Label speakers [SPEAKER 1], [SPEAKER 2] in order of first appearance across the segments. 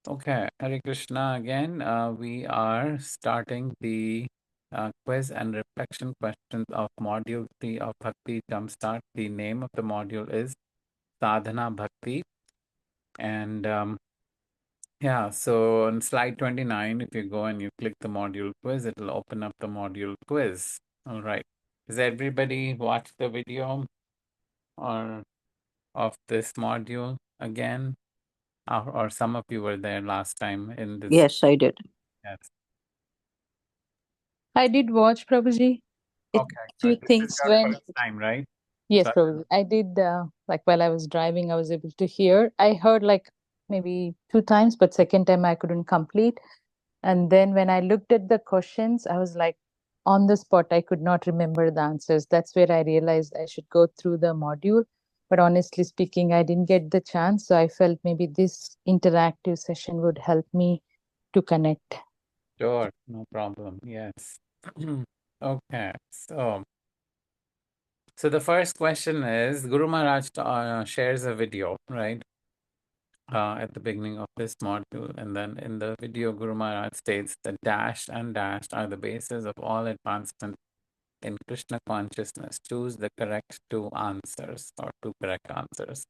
[SPEAKER 1] Okay, Hare Krishna again. We are starting the quiz and reflection questions of Module 3 of Bhakti Jumpstart. The name of the module is Sadhana Bhakti. And yeah, so on slide 29, if you go and you click the module quiz, it will open up the module quiz. All right. Does everybody watch the video or of this module again? Or some of you were there last time in this.
[SPEAKER 2] Yes, I did.
[SPEAKER 1] Yes.
[SPEAKER 3] I did watch, Prabhuji.
[SPEAKER 1] Okay,
[SPEAKER 3] Few
[SPEAKER 1] good. This is
[SPEAKER 3] things
[SPEAKER 1] your
[SPEAKER 3] when
[SPEAKER 1] first time, right?
[SPEAKER 3] yes,
[SPEAKER 1] So,
[SPEAKER 3] Prabhuji. I did like while I was driving, I was able to hear. I heard like maybe 2 times, but second time I couldn't complete. And then when I looked at the questions, I was like on the spot, I could not remember the answers. That's where I realized I should go through the module. But honestly speaking, I didn't get the chance. So I felt maybe this interactive session would help me to connect.
[SPEAKER 1] sure, no problem. Yes. Okay, so the first question is Guru Maharaj shares a video, right? At the beginning of this module, and then in the video, Guru Maharaj states that dash and dash are the basis of all advancement in Krishna consciousness. Choose the correct two answers or two correct answers.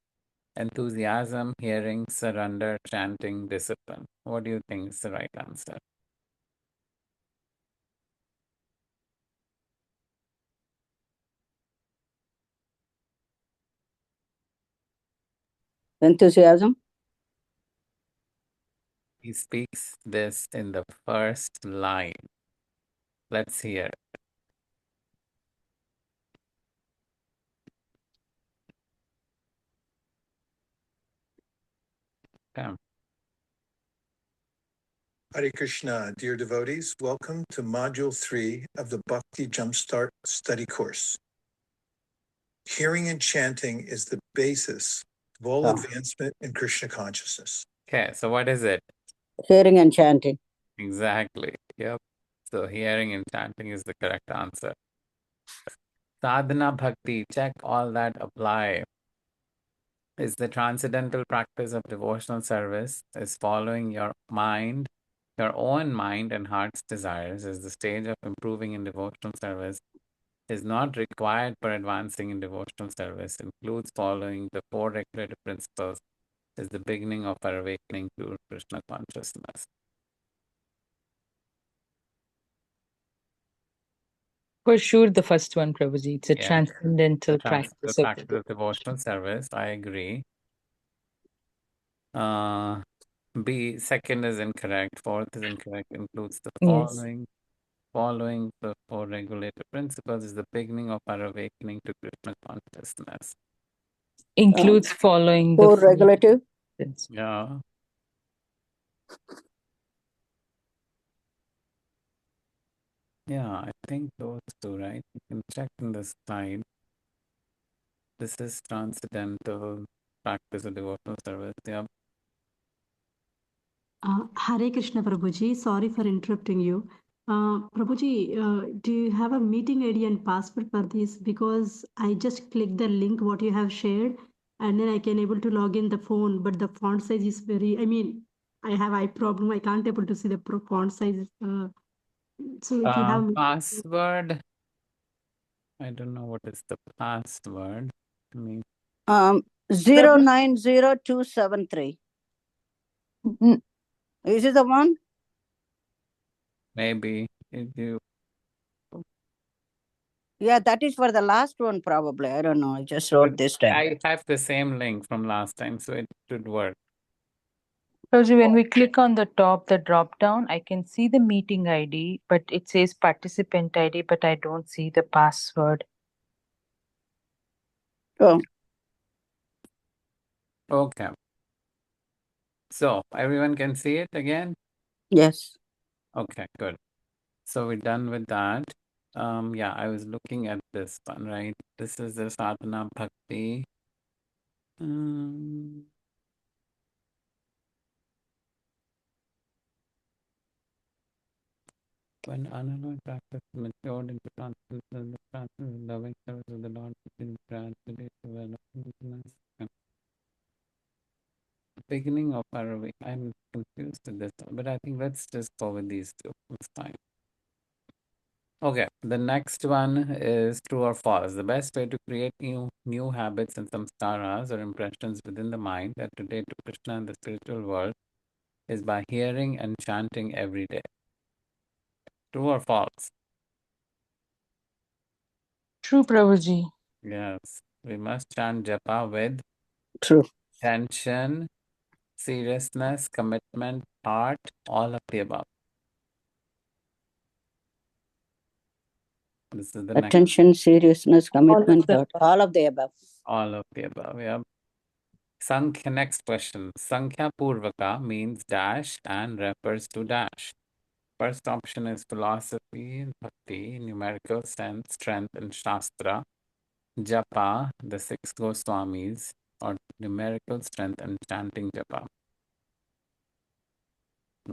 [SPEAKER 1] Enthusiasm, hearing, surrender, chanting, discipline. What do you think is the right answer?
[SPEAKER 2] Enthusiasm.
[SPEAKER 1] He speaks this in the first line. Let's hear it. Okay.
[SPEAKER 4] Hare Krishna, dear devotees, welcome to Module 3 of the Bhakti Jumpstart study course. Hearing and chanting is the basis of all advancement in Krishna consciousness.
[SPEAKER 1] Okay, so what is it?
[SPEAKER 2] Hearing and chanting.
[SPEAKER 1] Exactly. Yep. So hearing and chanting is the correct answer. Sadhana bhakti, check all that apply. Is the transcendental practice of devotional service, is following your mind, your own mind and heart's desires, is the stage of improving in devotional service, is not required for advancing in devotional service, includes following the four regulative principles, is the beginning of our awakening to Krishna consciousness.
[SPEAKER 3] For sure, the first one, Prabhuji. It's a
[SPEAKER 1] Yeah.
[SPEAKER 3] transcendental
[SPEAKER 1] The
[SPEAKER 3] practice
[SPEAKER 1] practice
[SPEAKER 3] of
[SPEAKER 1] of devotional service, I agree. B, second is incorrect. Fourth is incorrect. Includes the
[SPEAKER 3] yes.
[SPEAKER 1] following the four regulative principles is the beginning of our awakening to Krishna consciousness.
[SPEAKER 3] Includes following the
[SPEAKER 2] Four regulative.
[SPEAKER 3] principles.
[SPEAKER 1] Yeah. Yeah, I think those two, right? You can check in the slide. This is transcendental practice of devotional service. Yeah.
[SPEAKER 5] Hare Krishna Prabhuji, sorry for interrupting you. Prabhuji, do you have a meeting ID and password for this? Because I just clicked the link what you have shared and then I can able to log in the phone, but the font size is very, I have eye problem. I can't able to see the font size. So if you have
[SPEAKER 1] Password, I don't know what is the password. I mean,
[SPEAKER 2] 090273. Is it the one?
[SPEAKER 1] maybe if you.
[SPEAKER 2] Yeah, that is for the last one, probably. I don't know. I just wrote this time.
[SPEAKER 1] I have the same link from last time, so it should work.
[SPEAKER 3] Prabhuji, when we click on the top, the drop down, I can see the meeting ID, but it says participant ID, but I don't see the password.
[SPEAKER 2] Oh.
[SPEAKER 1] Okay. So everyone can see it again?
[SPEAKER 2] Yes.
[SPEAKER 1] Okay, good. So we're done with that. Yeah, I was looking at this one, right? This is the sadhana bhakti. When unalloyed practice matured into transcendental practice, loving service of the Lord begins gradually to develop. beginning of our week. I'm confused with this, but I think let's just go with these two. It's fine. Okay, the next one is true or false. The best way to create new habits and samskaras or impressions within the mind that relate to Krishna and the spiritual world is by hearing and chanting every day. True or false?
[SPEAKER 3] True, Prabhuji.
[SPEAKER 1] Yes, we must chant japa with
[SPEAKER 2] True.
[SPEAKER 1] tension, seriousness, commitment, heart, all of the above. This is the next.
[SPEAKER 2] Attention, seriousness, commitment,
[SPEAKER 3] the
[SPEAKER 2] heart, all of the above.
[SPEAKER 1] All of the above, yeah. Sankhya, next question. Sankhya Purvaka means dash and refers to dash. First option is philosophy and bhakti, numerical sense, strength, and shastra. Japa, the six Goswamis, or numerical strength and chanting japa.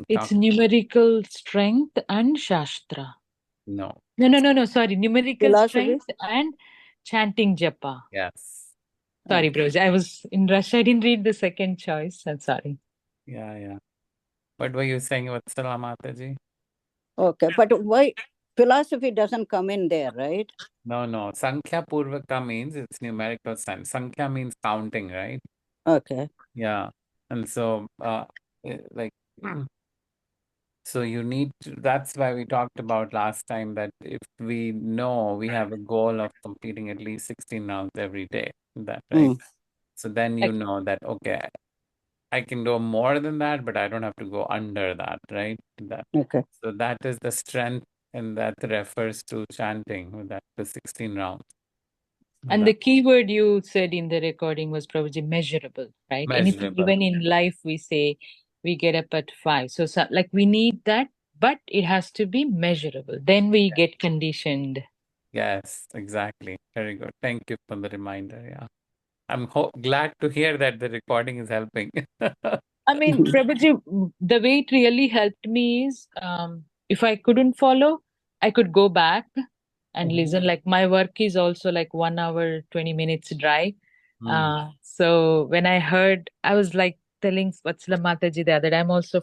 [SPEAKER 3] It's numerical strength and Shastra.
[SPEAKER 1] No.
[SPEAKER 3] No. Sorry, numerical
[SPEAKER 2] Philosophy?
[SPEAKER 3] strength and chanting japa.
[SPEAKER 1] Yes.
[SPEAKER 3] Sorry, Prabhuji. I was in rush. I didn't read the second choice. I'm sorry.
[SPEAKER 1] Yeah. What were you saying, Vatsala Mataji?
[SPEAKER 2] Okay, but why philosophy doesn't come in there, right?
[SPEAKER 1] No. Sankhya Purvaka means it's numerical sense. Sankhya means counting, right?
[SPEAKER 2] Okay.
[SPEAKER 1] Yeah. And so, like, so you need to, that's why we talked about last time that if we know we have a goal of completing at least 16 rounds every day, that right? So then you know that, okay, I can do more than that, but I don't have to go under that, right?
[SPEAKER 2] Okay.
[SPEAKER 1] So that is the strength, and that refers to chanting, that the 16 rounds.
[SPEAKER 3] And the key word you said in the recording was probably measurable, right? Anything,
[SPEAKER 1] Measurable.
[SPEAKER 3] even in life, we say we get up at 5. So like we need that, but it has to be measurable. Then we get conditioned.
[SPEAKER 1] Yes, exactly. Very good. Thank you for the reminder. Yeah. I'm glad to hear that the recording is helping.
[SPEAKER 3] I mean, Prabhuji, the way it really helped me is if I couldn't follow, I could go back and listen. Like my work is also like 1 hour, 20 minutes drive. So when I heard, I was like telling Vatsala Mataji the other day, I'm also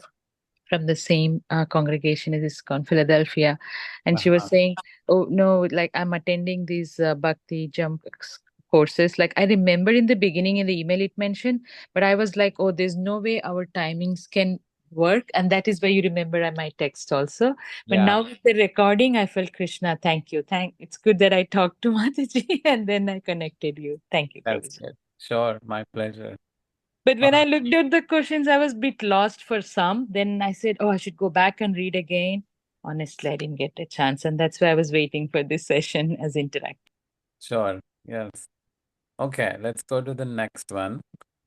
[SPEAKER 3] from the same congregation as ISKCON, Philadelphia. And she was saying, oh, no, like I'm attending these Bhakti Jump courses. Like I remember in the beginning in the email it mentioned, but I was like, oh, there's no way our timings can work. And that is why you remember my text also. But now with the recording, I felt, Krishna, thank you. It's good that I talked to Mataji and then I connected you. Thank you,
[SPEAKER 1] That's
[SPEAKER 3] Prabhuji.
[SPEAKER 1] good. Sure, my pleasure.
[SPEAKER 3] But when I looked at the questions, I was a bit lost for some. Then I said, oh, I should go back and read again. Honestly, I didn't get a chance. And that's why I was waiting for this session as interactive.
[SPEAKER 1] Sure, yes. Okay, let's go to the next one.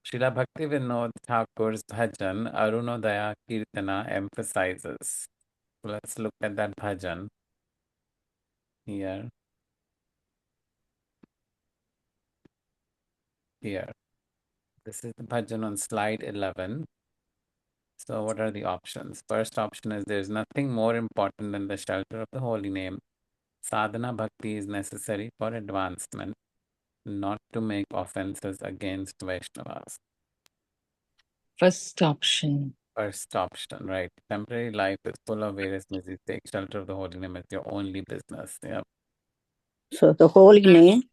[SPEAKER 1] Srila Bhakti Vinod Thakur's bhajan, Arunodaya Kirtana, emphasizes. Let's look at that bhajan here. Here. This is the bhajan on slide 11. So what are the options? First option is there's nothing more important than the shelter of the holy name. Sadhana bhakti is necessary for advancement, not to make offenses against Vaishnavas.
[SPEAKER 3] First option.
[SPEAKER 1] First option, right. Temporary life is full of various mistakes. Take shelter of the holy name as your only business. Yeah.
[SPEAKER 2] So the holy name?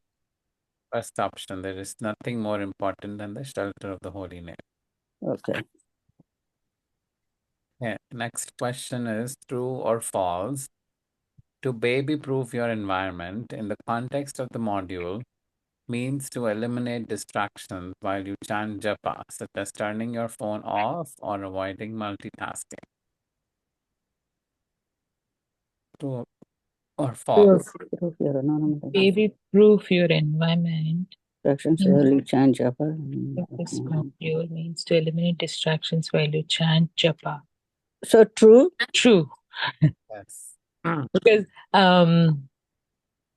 [SPEAKER 1] First option, there is nothing more important than the shelter of the holy name.
[SPEAKER 2] Okay.
[SPEAKER 1] Yeah. Next question is true or false. To baby-proof your environment in the context of the module means to eliminate distractions while you chant japa, such as turning your phone off or avoiding multitasking. True or false?
[SPEAKER 3] Baby proof your environment.
[SPEAKER 2] Distractions while you chant japa.
[SPEAKER 3] This module means to eliminate distractions while you chant japa.
[SPEAKER 2] So true?
[SPEAKER 3] True.
[SPEAKER 1] Yes.
[SPEAKER 3] Because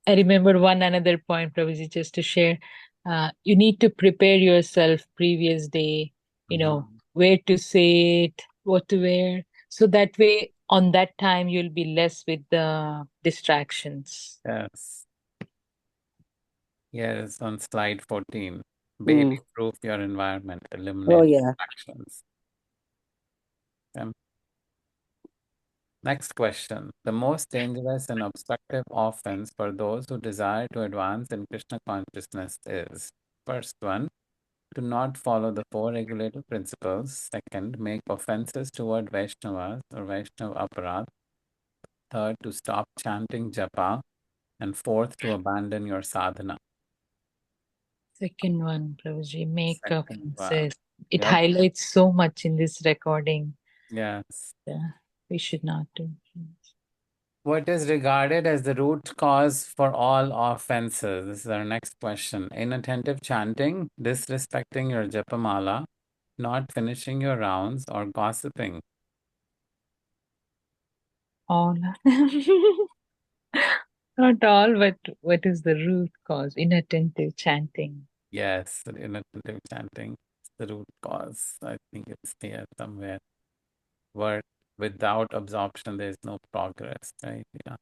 [SPEAKER 3] I remember one another point, Prabhuji, just to share. You need to prepare yourself previous day, where to sit, what to wear. So that way, on that time, you'll be less with the distractions.
[SPEAKER 1] Yes. Yes, on slide 14. Baby proof your environment,
[SPEAKER 2] Oh,
[SPEAKER 1] eliminate
[SPEAKER 2] yeah.
[SPEAKER 1] distractions. Next question. The most dangerous and obstructive offense for those who desire to advance in Krishna consciousness is: first one, to not follow the four regulative principles. Second, make offenses toward Vaishnavas or Vaishnav aparadh. Third, to stop chanting japa. And fourth, to abandon your sadhana.
[SPEAKER 3] Second one, Prabhuji, make
[SPEAKER 1] Second one.
[SPEAKER 3] offenses. It
[SPEAKER 1] Yep.
[SPEAKER 3] highlights so much in this recording.
[SPEAKER 1] Yes.
[SPEAKER 3] Yeah, we should not do.
[SPEAKER 1] What is regarded as the root cause for all offenses? This is our next question. Inattentive chanting, disrespecting your japamala, not finishing your rounds, or gossiping.
[SPEAKER 3] All. Not all, but what is the root cause? Inattentive chanting.
[SPEAKER 1] Yes, inattentive chanting is the root cause. I think it's here somewhere. Word without absorption, there is no progress, right? Yeah.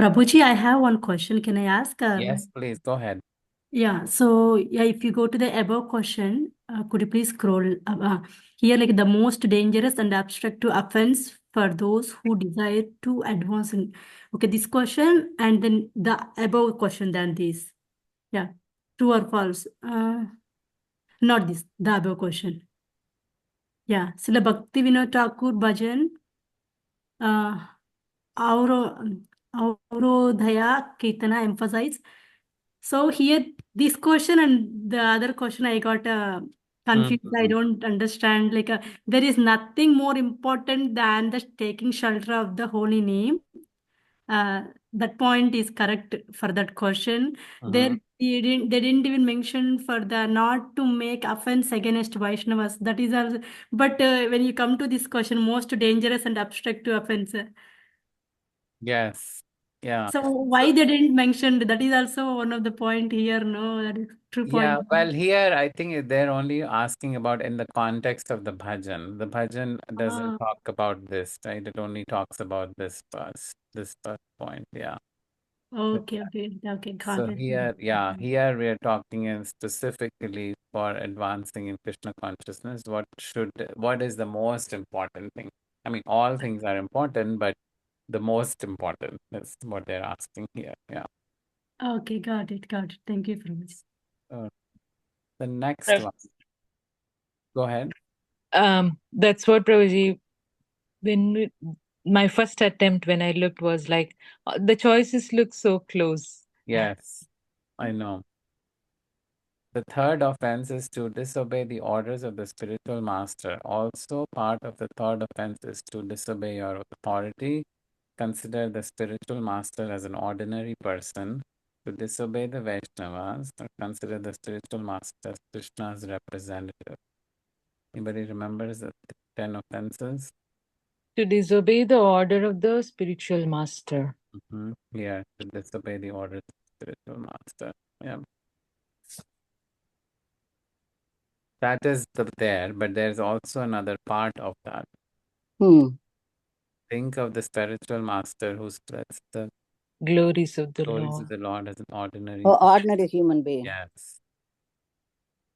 [SPEAKER 5] Prabhuji, I have one question. Can I ask?
[SPEAKER 1] Yes, please go ahead.
[SPEAKER 5] Yeah, so yeah, if you go to the above question, could you please scroll here, like the most dangerous and abstract offense for those who desire to advance in. Okay, this question and then the above question than this. Yeah, true or false? Not this, the above question. Yeah, Srila Bhakti Vinod Thakur Bhajan, Aurodhaya Kirtana emphasize. So here, this question and the other question I got confused. I don't understand. Like there is nothing more important than the taking shelter of the holy name. That point is correct for that question. There, they didn't even mention for the not to make offense against Vaishnavas. That is also. But when you come to this question, most dangerous and abstract offense.
[SPEAKER 1] Yes. Yeah.
[SPEAKER 5] So why they didn't mention that is also one of the point here. No, that is true
[SPEAKER 1] Yeah,
[SPEAKER 5] point.
[SPEAKER 1] well, here I think they're only asking about in the context of the bhajan. The bhajan doesn't
[SPEAKER 5] Ah,
[SPEAKER 1] talk about this, right? It only talks about this first point. Yeah. But
[SPEAKER 5] okay, okay, got
[SPEAKER 1] so
[SPEAKER 5] it.
[SPEAKER 1] here, yeah, here we are talking in specifically for advancing in Krishna consciousness. What is the most important thing? I mean, all things are important, but the most important is what they're asking here. Yeah.
[SPEAKER 5] Okay, got it. Thank you very much.
[SPEAKER 1] Uh, the next one. Go ahead.
[SPEAKER 3] That's what Prabhuji, my first attempt when I looked was like, the choices look so close.
[SPEAKER 1] Yes, I know. The third offense is to disobey the orders of the spiritual master. Also, part of the third offense is to disobey your authority. Consider the spiritual master as an ordinary person. To disobey the Vaishnavas, or consider the spiritual master as Krishna's representative. Anybody remembers the 10 offenses?
[SPEAKER 3] To disobey the order of the spiritual master.
[SPEAKER 1] Yeah, to disobey the orders of the spiritual master. Yeah. That is there, but there's also another part of that. Think of the spiritual master who spreads the
[SPEAKER 3] glories of the
[SPEAKER 1] glories
[SPEAKER 3] Lord.
[SPEAKER 1] of the Lord as an ordinary.
[SPEAKER 2] Oh, ordinary human being.
[SPEAKER 1] Yes.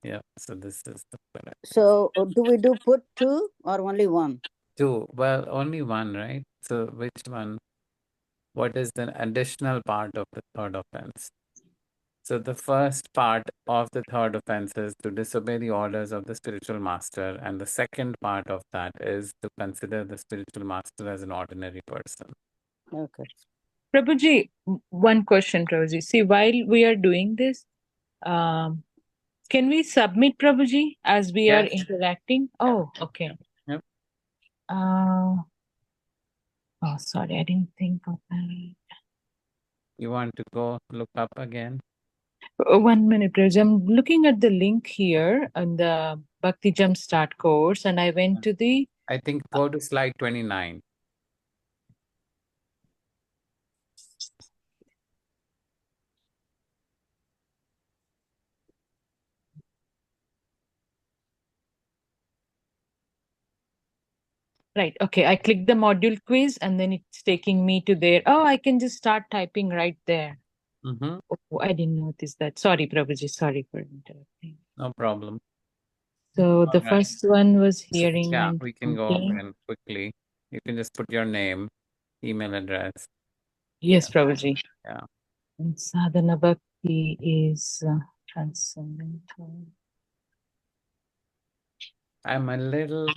[SPEAKER 1] Yeah. So this is the correct.
[SPEAKER 2] So do we do put two or only one?
[SPEAKER 1] Two. Well, only one, right? So which one? What is the additional part of the third offense? So the first part of the third offense is to disobey the orders of the spiritual master, and the second part of that is to consider the spiritual master as an ordinary person.
[SPEAKER 2] Okay.
[SPEAKER 3] Prabhuji, one question, Prabhuji. See, while we are doing this, can we submit, Prabhuji, as we are interacting? Oh, okay.
[SPEAKER 1] Yep.
[SPEAKER 3] Oh, sorry, I didn't think of that.
[SPEAKER 1] You want to go look up again?
[SPEAKER 3] 1 minute, Prabhuji. I'm looking at the link here on the Bhakti Jumpstart course, and I went to the.
[SPEAKER 1] I think go to slide 29.
[SPEAKER 3] Right. Okay. I clicked the module quiz and then it's taking me to there. Oh, I can just start typing right there.
[SPEAKER 1] Mm-hmm.
[SPEAKER 3] Oh, I didn't notice that. Sorry, Prabhuji. Sorry for interrupting.
[SPEAKER 1] No problem.
[SPEAKER 3] So the
[SPEAKER 1] All right.
[SPEAKER 3] first one was hearing
[SPEAKER 1] Yeah,
[SPEAKER 3] and
[SPEAKER 1] we can go
[SPEAKER 3] chanting.
[SPEAKER 1] in quickly. You can just put your name, email address.
[SPEAKER 3] Yes, Prabhuji.
[SPEAKER 1] Yeah.
[SPEAKER 3] And sadhana bhakti is transcendental.
[SPEAKER 1] I'm a little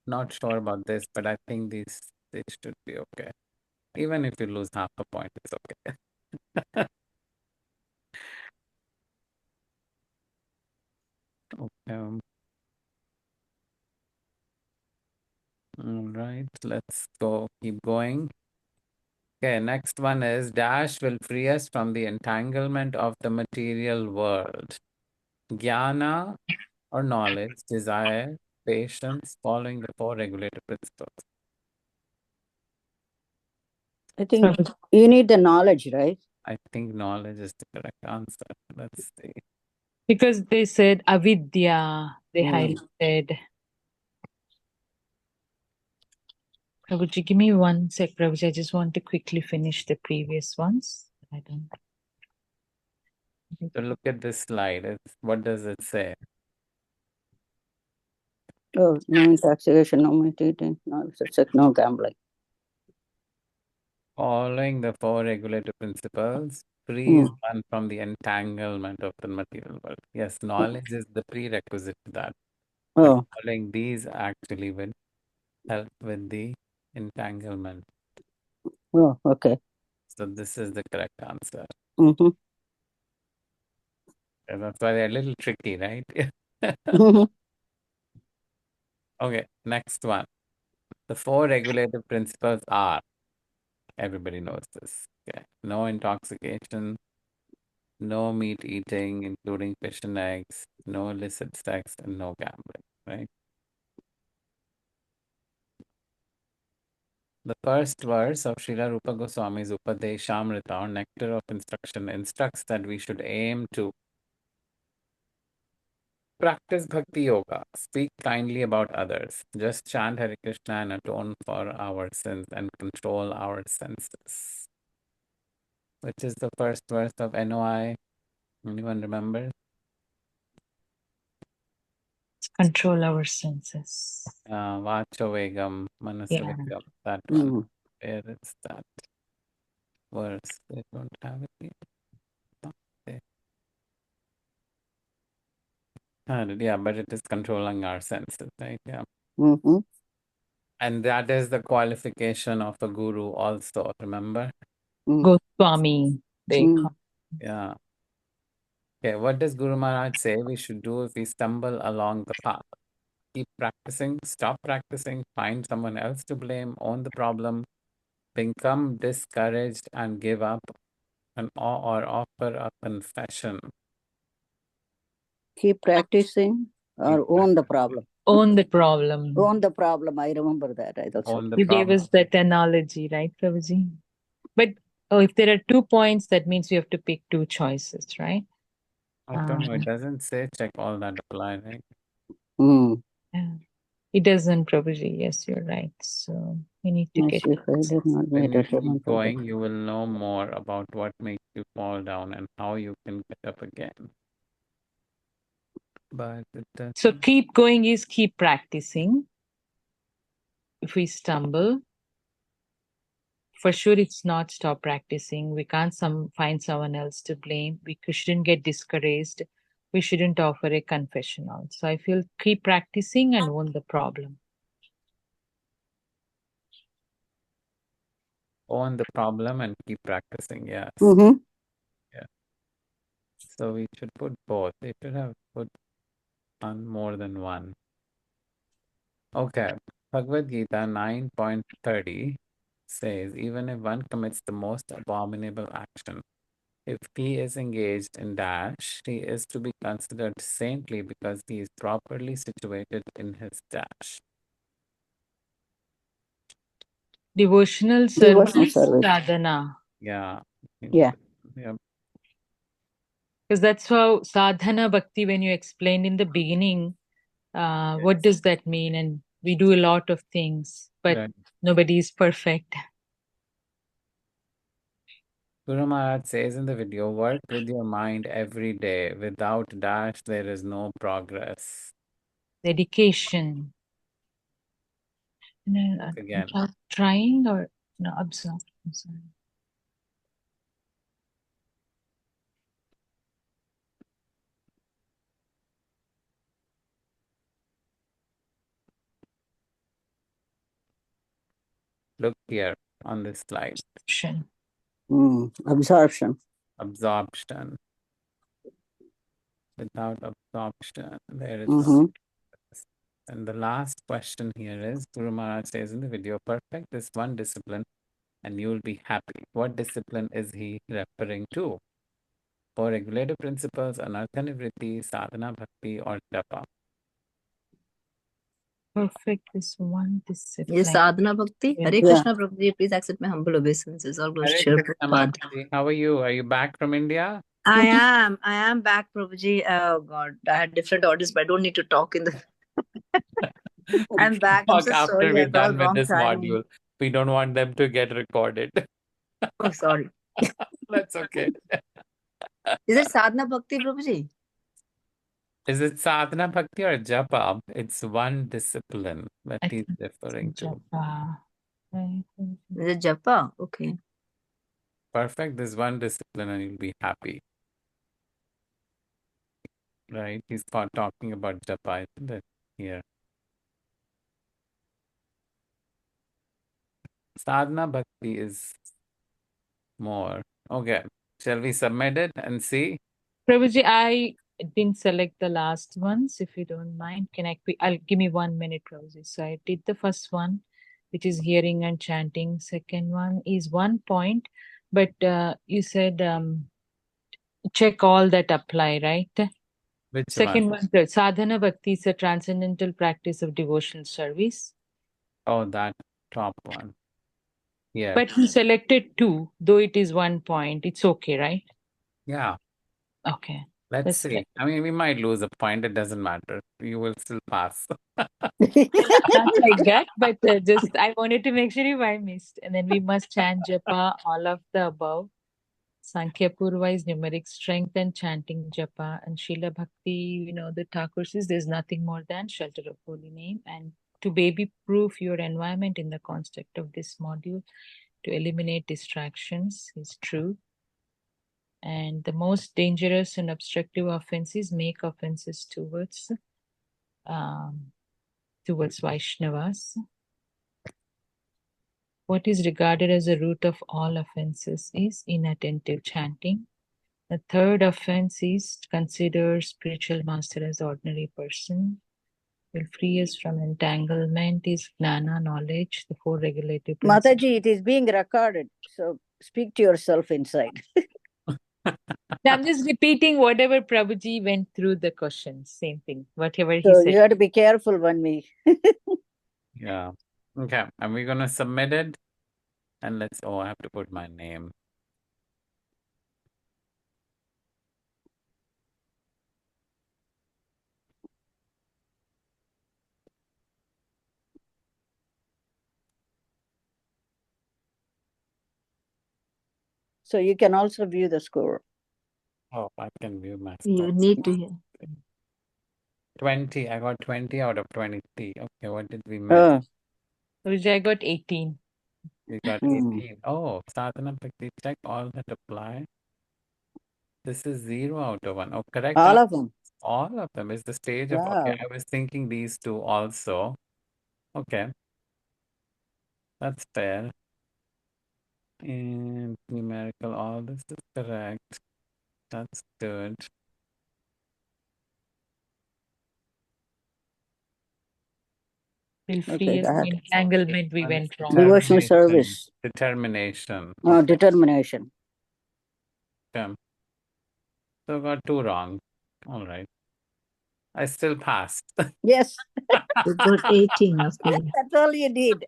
[SPEAKER 1] not sure about this, but I think these should be okay. Even if you lose half a point, it's okay. Okay. All right, let's go. Keep going. Okay, next one is dash will free us from the entanglement of the material world. Jnana or knowledge, desire, patience, following the four regulative principles.
[SPEAKER 2] I think you need the knowledge, right?
[SPEAKER 1] I think knowledge is the correct answer. Let's see.
[SPEAKER 3] Because they said avidya, they highlighted. Prabhuji, give me 1 sec, Prabhuji. I just want to quickly finish the previous ones. I don't.
[SPEAKER 1] So look at this slide. What does it say?
[SPEAKER 2] Oh, no intoxication, no meditating, no sex, no gambling.
[SPEAKER 1] Following the four regulative principles frees one from the entanglement of the material world. Yes, knowledge is the prerequisite to that. But following these actually will help with the entanglement.
[SPEAKER 2] Oh, okay.
[SPEAKER 1] So this is the correct answer.
[SPEAKER 2] Mm-hmm.
[SPEAKER 1] And that's why they're a little tricky, right? Okay, next one. The four regulative principles are, everybody knows this. Okay. No intoxication, no meat eating, including fish and eggs, no illicit sex, and no gambling, right? The first verse of Srila Rupa Goswami's Upadeshamrita, or Nectar of Instruction, instructs that we should aim to practice Bhakti Yoga, speak kindly about others, just chant Hare Krishna and atone for our sins and control our senses. Which is the first verse of NOI? Anyone remember?
[SPEAKER 3] Control our senses.
[SPEAKER 1] Vachovegam, Manasavegam, that one. Where is that verse? They don't have it here. Yeah, but it is controlling our senses, right? Yeah. And that is the qualification of a guru also, remember?
[SPEAKER 3] Goswami, they call.
[SPEAKER 1] Yeah. Okay, what does Guru Maharaj say we should do if we stumble along the path? Keep practicing, stop practicing, find someone else to blame, own the problem, become discouraged and give up, or offer a confession.
[SPEAKER 2] Keep practicing or own the problem.
[SPEAKER 3] Own the problem.
[SPEAKER 2] Own the problem. I remember that.
[SPEAKER 3] You gave us that analogy, right, Prabhuji? But if there are 2 points, that means you have to pick 2 choices, right?
[SPEAKER 1] I don't know. It doesn't say check all that apply, right?
[SPEAKER 3] Yeah. It doesn't, Prabhuji. Yes, you're right. So we need to get.
[SPEAKER 1] When you keep going, you will know more about what makes you fall down and how you can get up again. But
[SPEAKER 3] so keep going is keep practicing. If we stumble, for sure it's not stop practicing. We can't find someone else to blame. We shouldn't get discouraged. We shouldn't offer a confession also. I feel keep practicing and own the problem.
[SPEAKER 1] Own the problem and keep practicing, yes. Yeah. So we should put both. They should have put on more than one. Okay. Bhagavad Gita 9.30 says, even if one commits the most abominable action, if he is engaged in dash, he is to be considered saintly because he is properly situated in his dash.
[SPEAKER 3] Devotional service, sadhana.
[SPEAKER 1] Yeah.
[SPEAKER 2] Yeah.
[SPEAKER 1] Yeah.
[SPEAKER 3] Because that's how sadhana bhakti, when you explained in the beginning, what does that mean? And we do a lot of things, but nobody is perfect.
[SPEAKER 1] Guru Maharaj says in the video, work with your mind every day. Without dash, there is no progress.
[SPEAKER 3] Dedication. No,
[SPEAKER 1] Again,
[SPEAKER 3] trying or no, observe. I'm sorry.
[SPEAKER 1] look here on this slide.
[SPEAKER 3] Absorption.
[SPEAKER 2] Absorption.
[SPEAKER 1] Absorption. Without absorption, there is
[SPEAKER 2] Mhm.
[SPEAKER 1] no progress. And the last question here is, Guru Maharaj says in the video, perfect this one discipline and you will be happy. What discipline is he referring to? For regulative principles, anartha nivritti, sadhana bhakti, or japa?
[SPEAKER 3] Perfect this one discipline.
[SPEAKER 6] Yes, sadhana bhakti.
[SPEAKER 3] Yeah.
[SPEAKER 6] Hare Krishna, Prabhuji, please accept my humble obeisances. All glories
[SPEAKER 1] Hare
[SPEAKER 6] to Srila
[SPEAKER 1] Krishna,
[SPEAKER 6] Prabhupada.
[SPEAKER 1] Mataji. How are you? Are you back from India?
[SPEAKER 6] I am back, Prabhuji. Oh God, I had different orders, but I don't need to talk in the.
[SPEAKER 1] We
[SPEAKER 6] I'm
[SPEAKER 1] can
[SPEAKER 6] back. I'm
[SPEAKER 1] talk
[SPEAKER 6] so
[SPEAKER 1] after
[SPEAKER 6] sorry.
[SPEAKER 1] we're
[SPEAKER 6] I called
[SPEAKER 1] done with
[SPEAKER 6] wrong
[SPEAKER 1] this
[SPEAKER 6] time.
[SPEAKER 1] module. We don't want them to get recorded.
[SPEAKER 6] Oh, sorry.
[SPEAKER 1] That's okay.
[SPEAKER 6] Is it sadhana bhakti, Prabhuji?
[SPEAKER 1] Is it sadhana bhakti or japa? It's one discipline that
[SPEAKER 3] I
[SPEAKER 1] he's
[SPEAKER 3] think
[SPEAKER 1] referring to.
[SPEAKER 3] japa. Right.
[SPEAKER 6] Is it japa? Okay.
[SPEAKER 1] Perfect this one discipline and you'll be happy. Right? He's talking about japa, isn't it? Here. Sadhana bhakti is more. Okay. Shall we submit it and see?
[SPEAKER 3] Prabhuji, I didn't select the last ones. If you don't mind, can I? I'll give me 1 minute, Prabhuji. So I did the first one, which is hearing and chanting. Second one is 1 point, but you said check all that apply, right?
[SPEAKER 1] Which
[SPEAKER 3] Second
[SPEAKER 1] one?
[SPEAKER 3] one, sadhana bhakti is a transcendental practice of devotional service.
[SPEAKER 1] Oh, that top one. Yeah.
[SPEAKER 3] But he selected 2, though it is 1 point. It's okay, right?
[SPEAKER 1] Yeah.
[SPEAKER 3] Okay.
[SPEAKER 1] Let's
[SPEAKER 3] That's
[SPEAKER 1] see. I mean, we might lose a point. It doesn't matter. You will still pass.
[SPEAKER 3] not like that, but just I wanted to make sure if I missed. And then we must chant japa, all of the above. Sankhya Purva is numeric strength and chanting japa. And Srila Bhakti, the Thakur says there's nothing more than shelter of holy name. And to baby-proof your environment in the construct of this module, to eliminate distractions is true. And the most dangerous and obstructive offenses make offenses towards Vaishnavas. What is regarded as the root of all offenses is inattentive chanting. The third offense is consider spiritual master as ordinary person. Will free us from entanglement is jnana, knowledge, the 4 regulative principles.
[SPEAKER 2] Mataji, it is being recorded. So speak to yourself inside.
[SPEAKER 3] I'm just repeating whatever Prabhuji went through the questions. Same thing, whatever he
[SPEAKER 2] So
[SPEAKER 3] said.
[SPEAKER 2] you have to be careful when we.
[SPEAKER 1] Yeah. Okay. And we're going to submit it. And I have to put my name.
[SPEAKER 2] So you can also view the score.
[SPEAKER 1] Oh, I can view my
[SPEAKER 6] You
[SPEAKER 1] scores.
[SPEAKER 6] need to hear.
[SPEAKER 1] 20. I got 20 out of 23. Okay, what did we miss?
[SPEAKER 3] Prabhuji, I got 18.
[SPEAKER 1] We got 18. Oh, sadhana bhakti, check all that apply. This is 0 out of 1. Oh, correct.
[SPEAKER 2] All of them.
[SPEAKER 1] All of them is the stage of,
[SPEAKER 2] Wow.
[SPEAKER 1] okay, I was thinking these 2 also. Okay. That's fair. And numerical, all this is correct. That's good.
[SPEAKER 3] Will
[SPEAKER 2] Okay,
[SPEAKER 3] free us
[SPEAKER 2] go
[SPEAKER 3] from
[SPEAKER 2] ahead.
[SPEAKER 3] entanglement we went wrong.
[SPEAKER 2] Devotional service.
[SPEAKER 1] Determination.
[SPEAKER 2] Determination.
[SPEAKER 1] Okay. So got 2 wrong. All right. I still passed.
[SPEAKER 2] Yes,
[SPEAKER 6] You got 18. Okay.
[SPEAKER 2] that's all you need.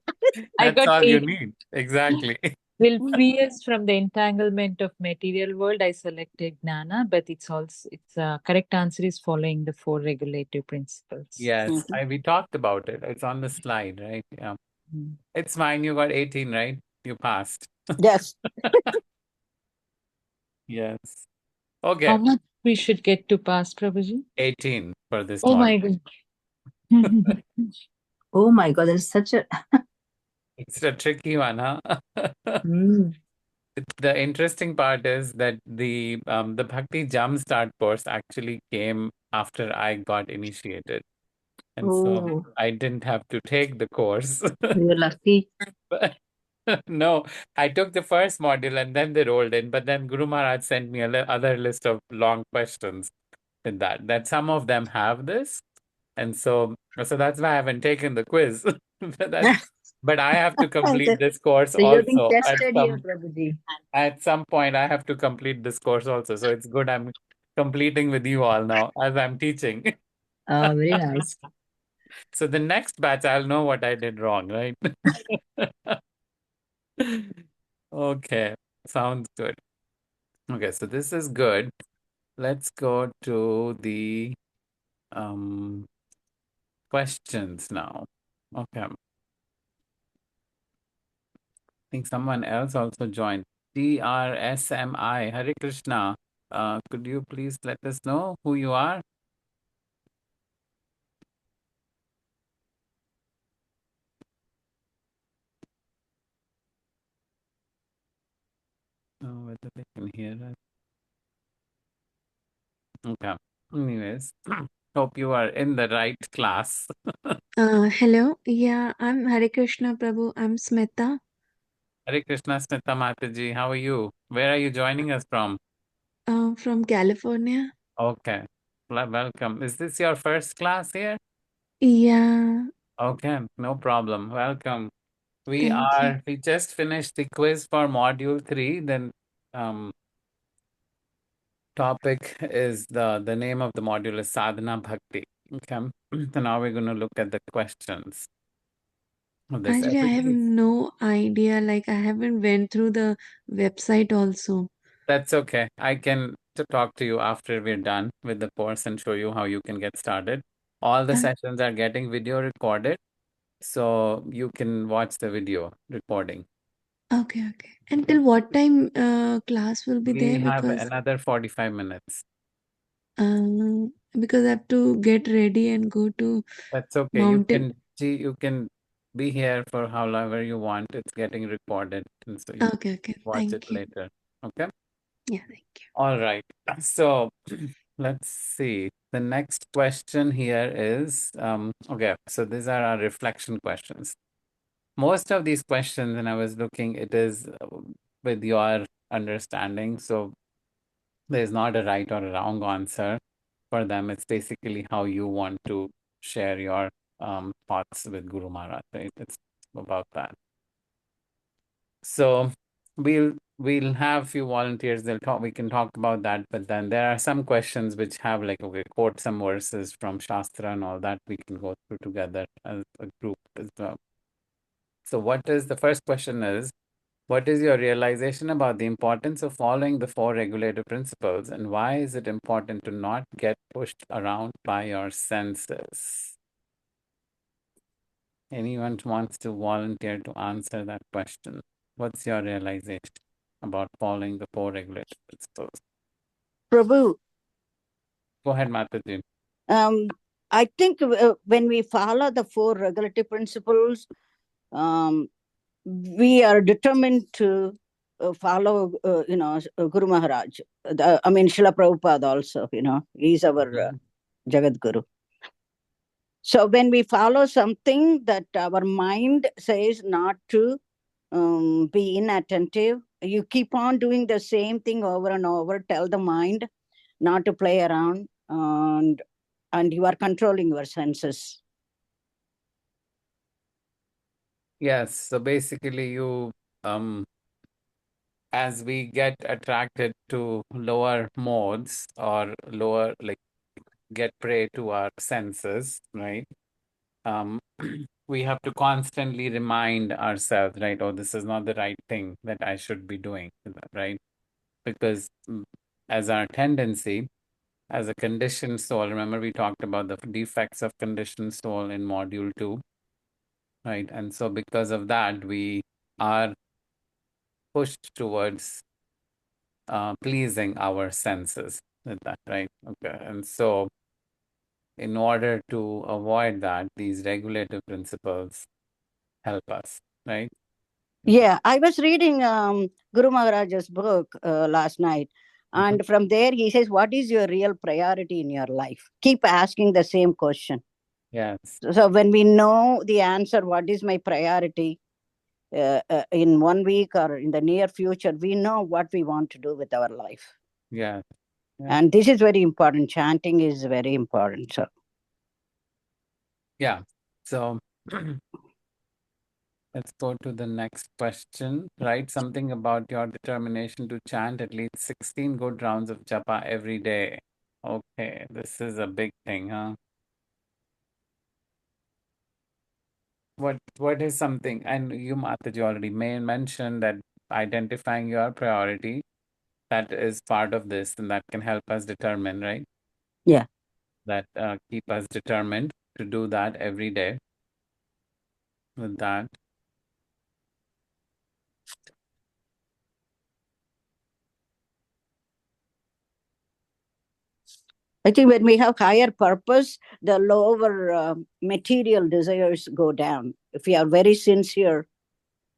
[SPEAKER 3] I
[SPEAKER 1] That's
[SPEAKER 3] got
[SPEAKER 1] all you
[SPEAKER 3] 8.
[SPEAKER 1] need. Exactly.
[SPEAKER 3] Will free us from the entanglement of material world. I selected jnana, but it's correct answer is following the 4 regulative principles.
[SPEAKER 1] Yes,
[SPEAKER 2] Mhm.
[SPEAKER 1] we talked about it. It's on the slide, right? Yeah.
[SPEAKER 3] Mm.
[SPEAKER 1] It's fine. You got 18, right? You passed.
[SPEAKER 2] Yes.
[SPEAKER 1] Yes.
[SPEAKER 3] How
[SPEAKER 1] Okay,
[SPEAKER 3] much we should get to pass, Prabhuji?
[SPEAKER 1] 18 for this
[SPEAKER 3] Oh my
[SPEAKER 1] module.
[SPEAKER 3] God.
[SPEAKER 6] Oh my God, there's such a.
[SPEAKER 1] It's a tricky one, huh?
[SPEAKER 6] Mm.
[SPEAKER 1] The interesting part is that the Bhakti Jumpstart course actually came after I got initiated. And so
[SPEAKER 6] Oh,
[SPEAKER 1] I didn't have to take the course.
[SPEAKER 6] you're lucky.
[SPEAKER 1] But no, I took the first module and then they rolled in. But then Guru Maharaj sent me a other list of long questions in that some of them have this. And so that's why I haven't taken the quiz. But I have to complete this course
[SPEAKER 6] So you're being
[SPEAKER 1] also
[SPEAKER 6] tested here, Prabhuji.
[SPEAKER 1] at some point. I have to complete this course also. So it's good I'm completing with you all now as I'm teaching.
[SPEAKER 6] Very nice.
[SPEAKER 1] So the next batch, I'll know what I did wrong, right? Okay, sounds good. Okay, so this is good. Let's go to the questions now. Okay, I think someone else also joined. TRSMI, Hare Krishna. Could you please let us know who you are? Whether they can hear us. Okay. Anyways, hope you are in the right class.
[SPEAKER 7] Hello. Yeah, I'm Hare Krishna Prabhu. I'm Smita
[SPEAKER 1] Hare Krishna, Smita Mataji. How are you? Where are you joining us from?
[SPEAKER 7] from California.
[SPEAKER 1] Okay. Welcome. Is this your first class here?
[SPEAKER 7] Yeah,
[SPEAKER 1] Okay, no problem. Welcome.
[SPEAKER 7] thank you.
[SPEAKER 1] We just finished the quiz for module 3. Then um topic is the name of the module is Sadhana Bhakti. Okay. So now we're going to look at the questions of this.
[SPEAKER 7] Actually, I have no idea. Like, I haven't went through the website also.
[SPEAKER 1] That's okay. I can talk to you after we're done with the course and show you how you can get started. All the
[SPEAKER 7] Uh,
[SPEAKER 1] sessions are getting video recorded, so you can watch the video recording.
[SPEAKER 7] okay, okay. Until what time class will be
[SPEAKER 1] We
[SPEAKER 7] there?
[SPEAKER 1] have another 45 minutes.
[SPEAKER 7] Because I have to get ready and go to
[SPEAKER 1] That's okay.
[SPEAKER 7] mountain.
[SPEAKER 1] You can be here for however you want. It's getting recorded, and so you
[SPEAKER 7] Okay, okay.
[SPEAKER 1] watch it
[SPEAKER 7] Thank you.
[SPEAKER 1] later. Okay.
[SPEAKER 7] Yeah, thank you.
[SPEAKER 1] All right. So let's see. The next question here is okay. So these are our reflection questions. Most of these questions, when I was looking, it is with your understanding. So there's not a right or a wrong answer for them. It's basically how you want to share your thoughts with Guru Maharaj, right? It's about that. So we'll have few volunteers. We can talk about that. But then there are some questions which have like, okay, quote some verses from Shastra and all that. We can go through together as a group as well. So the first question is, what is your realization about the importance of following the 4 regulative principles, and why is it important to not get pushed around by your senses? Anyone wants to volunteer to answer that question? What's your realization about following the 4 regulative principles?
[SPEAKER 2] Prabhu,
[SPEAKER 1] Go ahead, Mataji.
[SPEAKER 2] I think when we follow the 4 regulative principles, we are determined to follow, Guru Maharaj. Srila Prabhupada also, he's our Jagat Guru. So when we follow something that our mind says not to be inattentive, you keep on doing the same thing over and over, tell the mind not to play around, and you are controlling your senses.
[SPEAKER 1] Yes, so basically you as we get attracted to lower modes or lower, like, get prey to our senses, right? We have to constantly remind ourselves, right? Oh, this is not the right thing that I should be doing, right? Because as our tendency, as a conditioned soul, remember we talked about the defects of conditioned soul in module 2, right? And so because of that, we are pushed towards pleasing our senses with that, right? Okay. And so in order to avoid that, these regulative principles help us, right?
[SPEAKER 2] Yeah, I was reading Guru Maharaj's book last night, and from there he says, "What is your real priority in your life?" Keep asking the same question.
[SPEAKER 1] Yes.
[SPEAKER 2] So when we know the answer, what is my priority in 1 week or in the near future, we know what we want to do with our life.
[SPEAKER 1] Yeah.
[SPEAKER 2] And this is very important. Chanting is very important. So
[SPEAKER 1] yeah. So let's go to the next question. Write something about your determination to chant at least 16 good rounds of japa every day. Okay, this is a big thing, huh? What is something, and you, Mataji, already mentioned that identifying your priority, that is part of this, and that can help us determine, right?
[SPEAKER 2] yeah.
[SPEAKER 1] That keep us determined to do that every day with that.
[SPEAKER 2] I think when we have higher purpose, the lower material desires go down. If we are very sincere,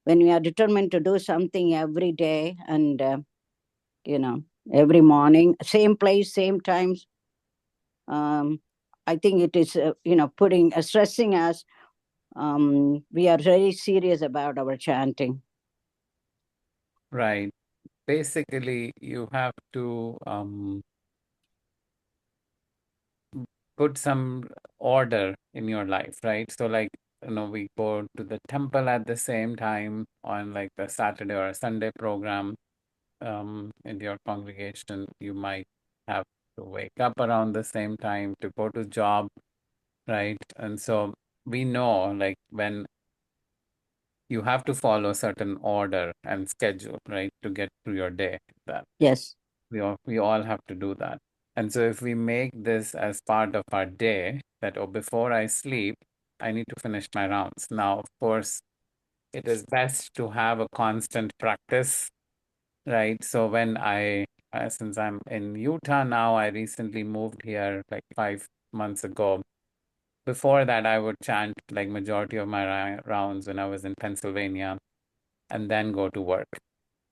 [SPEAKER 2] when we are determined to do something every day and, every morning, same place, same times, I think it is, putting, stressing us. We are very serious about our chanting.
[SPEAKER 1] Right. Basically, you have to put some order in your life, right? So like, we go to the temple at the same time on like a Saturday or a Sunday program in your congregation. You might have to wake up around the same time to go to job, right? And so we know like when you have to follow certain order and schedule, right, to get through your day. That
[SPEAKER 2] Yes.
[SPEAKER 1] we all have to do that. And so if we make this as part of our day, that before I sleep, I need to finish my rounds. Now, of course, it is best to have a constant practice, right? So when since I'm in Utah now, I recently moved here like 5 months ago. Before that, I would chant like majority of my rounds when I was in Pennsylvania and then go to work.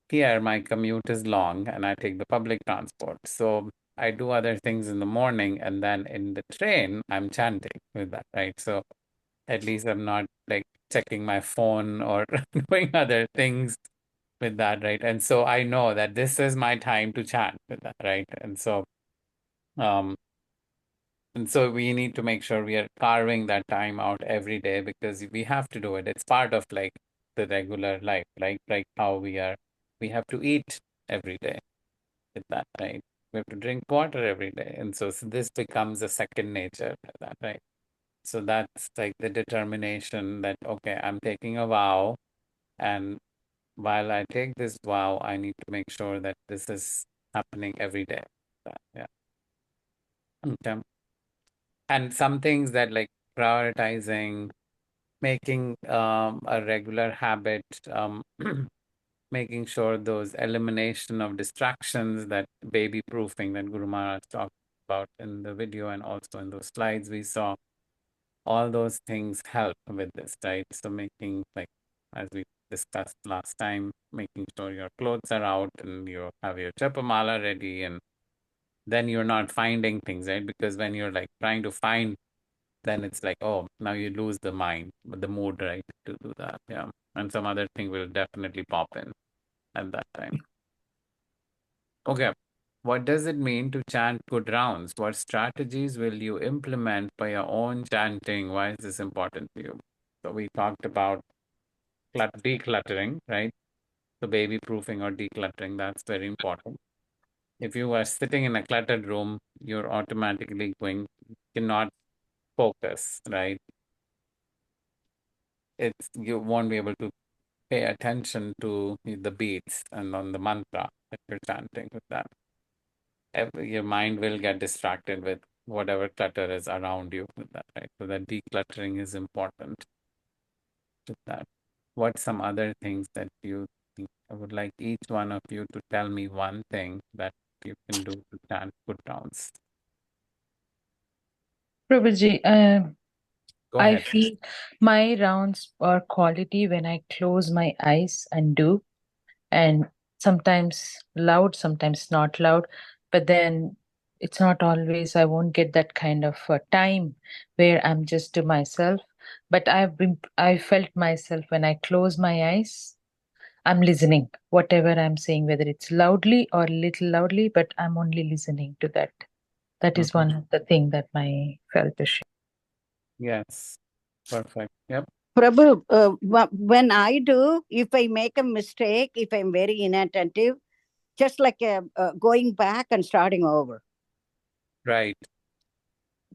[SPEAKER 1] Here, my commute is long and I take the public transport. So I do other things in the morning and then in the train, I'm chanting with that, right? So at least I'm not like checking my phone or doing other things with that, right? And so I know that this is my time to chant with that, right? Um, and so we need to make sure we are carving that time out every day because we have to do it. It's part of like the regular life, like how we have to eat every day with that, right? We have to drink water every day. And so this becomes a second nature to that, right? So that's like the determination that, okay, I'm taking a vow. And while I take this vow, I need to make sure that this is happening every day. Yeah. Okay. And some things that like prioritizing, making a regular habit, making sure those elimination of distractions, that baby proofing that Guru Maharaj talked about in the video and also in those slides we saw, all those things help with this, right? So making, like, as we discussed last time, making sure your clothes are out and you have your japamala ready, and then you're not finding things, right? Because when you're like trying to find, then it's like, oh, now you lose the mind, the mood, right, to do that. Yeah. And some other thing will definitely pop in at that time. Okay. What does it mean to chant good rounds? What strategies will you implement by your own chanting? Why is this important to you? So we talked about decluttering, right? So baby proofing or decluttering, that's very important. If you are sitting in a cluttered room, you're automatically cannot focus, right? You won't be able to pay attention to the beats and on the mantra that you're chanting with that. Your mind will get distracted with whatever clutter is around you with that, right? So that decluttering is important with that. What some other things that you think I would like each one of you to tell me one thing that you can do to chant good rounds.
[SPEAKER 3] Prabhuji,
[SPEAKER 1] Go
[SPEAKER 3] I
[SPEAKER 1] ahead.
[SPEAKER 3] feel my rounds are quality when I close my eyes and do, and sometimes loud, sometimes not loud, but then it's not always, I won't get that kind of time where I'm just to myself. But I felt myself when I close my eyes, I'm listening, whatever I'm saying, whether it's loudly or little loudly, but I'm only listening to that. That is one of the thing that my felt is.
[SPEAKER 1] Yes, perfect. Yep.
[SPEAKER 2] Prabhu, when I do, if I make a mistake, if I'm very inattentive, just like going back and starting over,
[SPEAKER 1] Right.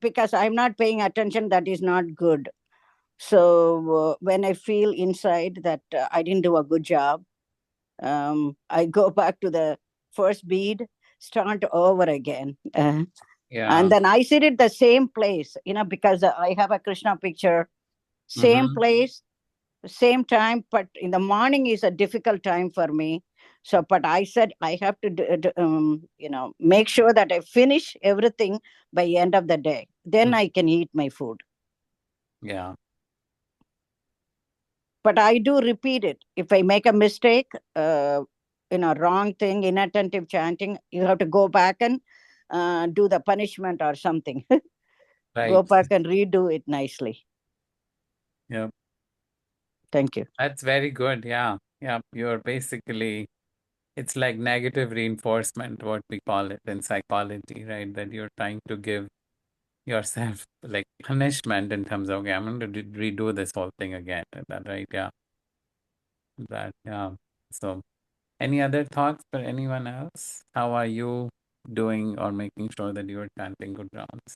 [SPEAKER 2] because I'm not paying attention, that is not good. So when I feel inside that I didn't do a good job, I go back to the first bead, start over again.
[SPEAKER 1] Yeah.
[SPEAKER 2] And then I sit at the same place, because I have a Krishna picture, same place, same time, but in the morning is a difficult time for me. So, but I said I have to, make sure that I finish everything by end of the day. Then I can eat my food.
[SPEAKER 1] Yeah.
[SPEAKER 2] But I do repeat it. If I make a mistake, wrong thing, inattentive chanting, you have to go back and do the punishment or something.
[SPEAKER 1] Right.
[SPEAKER 2] Go back and redo it nicely.
[SPEAKER 1] Yep.
[SPEAKER 2] Thank you.
[SPEAKER 1] That's very good. Yeah. Yeah. You're basically, it's like negative reinforcement, what we call it in psychology, right? That you're trying to give yourself like punishment in terms of, okay, I'm going to redo this whole thing again. Is that right? Yeah. Yeah. So, any other thoughts for anyone else? How are you doing or making sure that you're chanting good rounds?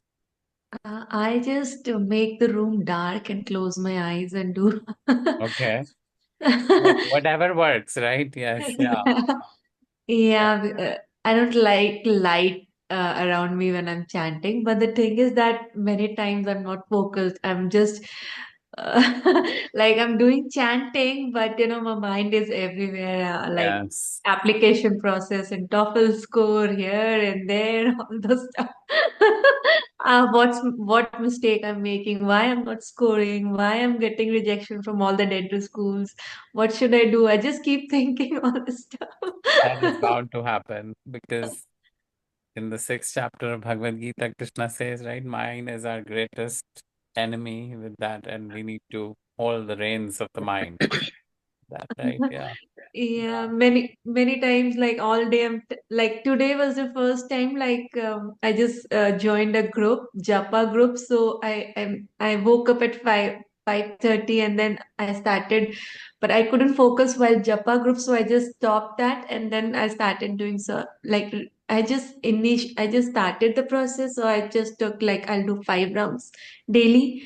[SPEAKER 7] I just make the room dark and close my eyes and do.
[SPEAKER 1] Okay. Whatever works, right? Yes. Yeah.
[SPEAKER 7] Yeah, I don't like light around me when I'm chanting, but the thing is that many times I'm not focused. I'm just like I'm doing chanting, but my mind is everywhere. Like
[SPEAKER 1] Yes.
[SPEAKER 7] application process and TOEFL score here and there, all those stuff. What mistake I'm making? Why I'm not scoring? Why I'm getting rejection from all the dental schools? What should I do? I just keep thinking all this stuff.
[SPEAKER 1] That is bound to happen because in the 6th chapter of Bhagavad Gita, Krishna says, right, mind is our greatest enemy with that, and we need to hold the reins of the mind. That, right? Yeah.
[SPEAKER 7] Yeah, many times, like all day, like today was the first time, like I just joined a group, Japa group. So I woke up at 5:30 and then I started, but I couldn't focus while Japa group, so I just stopped that and then I started doing so like I just started the process, so I just took like I'll do 5 rounds daily.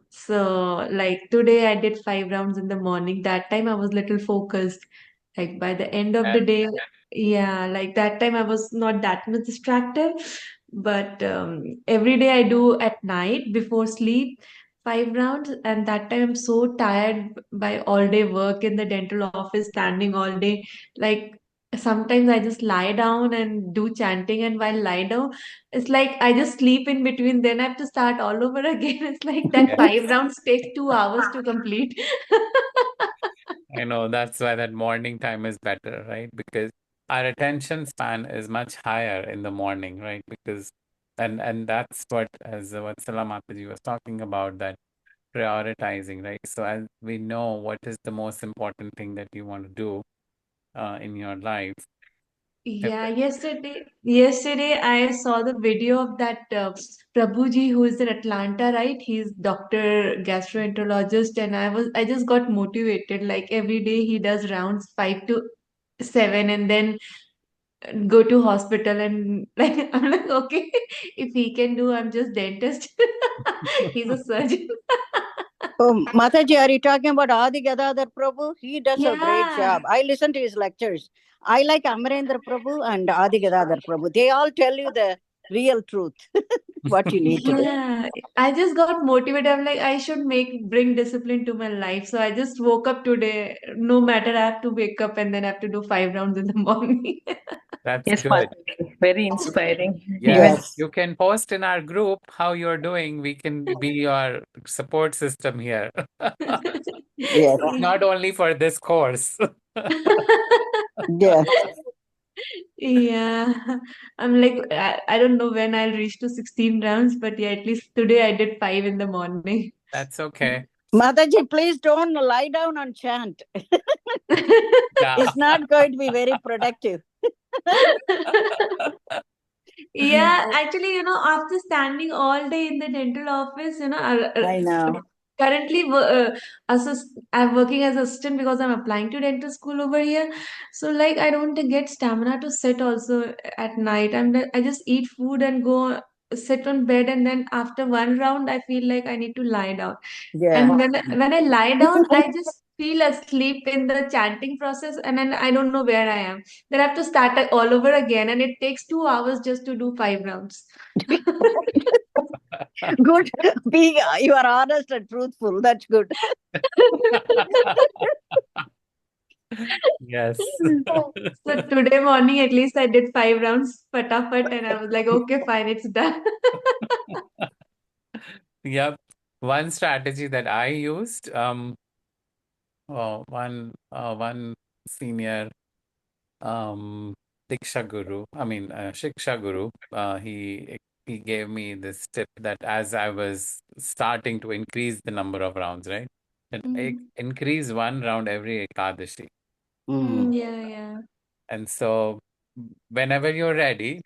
[SPEAKER 7] So like today I did 5 rounds in the morning. That time I was little focused. Like by the end of the
[SPEAKER 1] And
[SPEAKER 7] day, yeah, like that time I was not that much distracted. But every day I do at night before sleep 5 rounds, and that time I'm so tired by all day work in the dental office, standing all day. Like sometimes I just lie down and do chanting, and while lie down, it's like I just sleep in between, then I have to start all over again. It's like that
[SPEAKER 1] yes,
[SPEAKER 7] 5 rounds take 2 hours to complete.
[SPEAKER 1] I know that's why that morning time is better, right? Because our attention span is much higher in the morning, right? Because and that's what, as what Salamataji was talking about, that prioritizing, right? So as we know what is the most important thing that you want to do in your life.
[SPEAKER 7] Yeah, yesterday I saw the video of that Prabhuji who is in Atlanta, right? He's doctor gastroenterologist, and I just got motivated. Like every day he does rounds 5 to 7, and then go to hospital, and like I'm like, okay, if he can do, I'm just dentist. He's a surgeon.
[SPEAKER 2] Oh, Mataji, are you talking about Adi Gadadhar Prabhu? He does a great
[SPEAKER 7] Yeah.
[SPEAKER 2] job. I listen to his lectures. I like Amarendra Prabhu and Adi Gadadhar Prabhu. They all tell you the real truth. what you need to do.
[SPEAKER 7] Yeah, I just got motivated. I'm like, I should bring discipline to my life. So I just woke up today. No matter, I have to wake up and then I have to do 5 rounds in the morning.
[SPEAKER 1] That's
[SPEAKER 3] Yes,
[SPEAKER 1] good.
[SPEAKER 3] Mataji. Very inspiring. Even
[SPEAKER 1] Yes,
[SPEAKER 2] Yes.
[SPEAKER 1] you can post in our group how you're doing. We can be your support system here.
[SPEAKER 2] Yes.
[SPEAKER 1] Not only for this course.
[SPEAKER 2] Yeah.
[SPEAKER 7] Yeah, I'm like, I don't know when I'll reach to 16 rounds, but yeah, at least today I did 5 in the morning.
[SPEAKER 1] That's okay.
[SPEAKER 2] Mataji, please don't lie down and chant.
[SPEAKER 1] Yeah.
[SPEAKER 2] It's not going to be very productive.
[SPEAKER 7] Yeah, actually, after standing all day in the dental office,
[SPEAKER 2] I know.
[SPEAKER 7] currently I'm working as assistant because I'm applying to dental school over here. So like I don't get stamina to sit also at night. I just eat food and go sit on bed, and then after one round I feel like I need to lie down.
[SPEAKER 2] Yeah.
[SPEAKER 7] And when I lie down, I just feel asleep in the chanting process, and then I don't know where I am. Then I have to start all over again, and it takes 2 hours just to do 5 rounds.
[SPEAKER 2] Good. You are honest and truthful. That's good.
[SPEAKER 1] Yes.
[SPEAKER 7] So today morning, at least I did 5 rounds, fatafat, and I was like, okay, fine, it's done.
[SPEAKER 1] Yep. One strategy that I used, one senior Diksha Guru, Shiksha Guru, he gave me this tip that as I was starting to increase the number of rounds, right? That increase one round every Ekadashi.
[SPEAKER 7] Yeah.
[SPEAKER 1] And so whenever you're ready,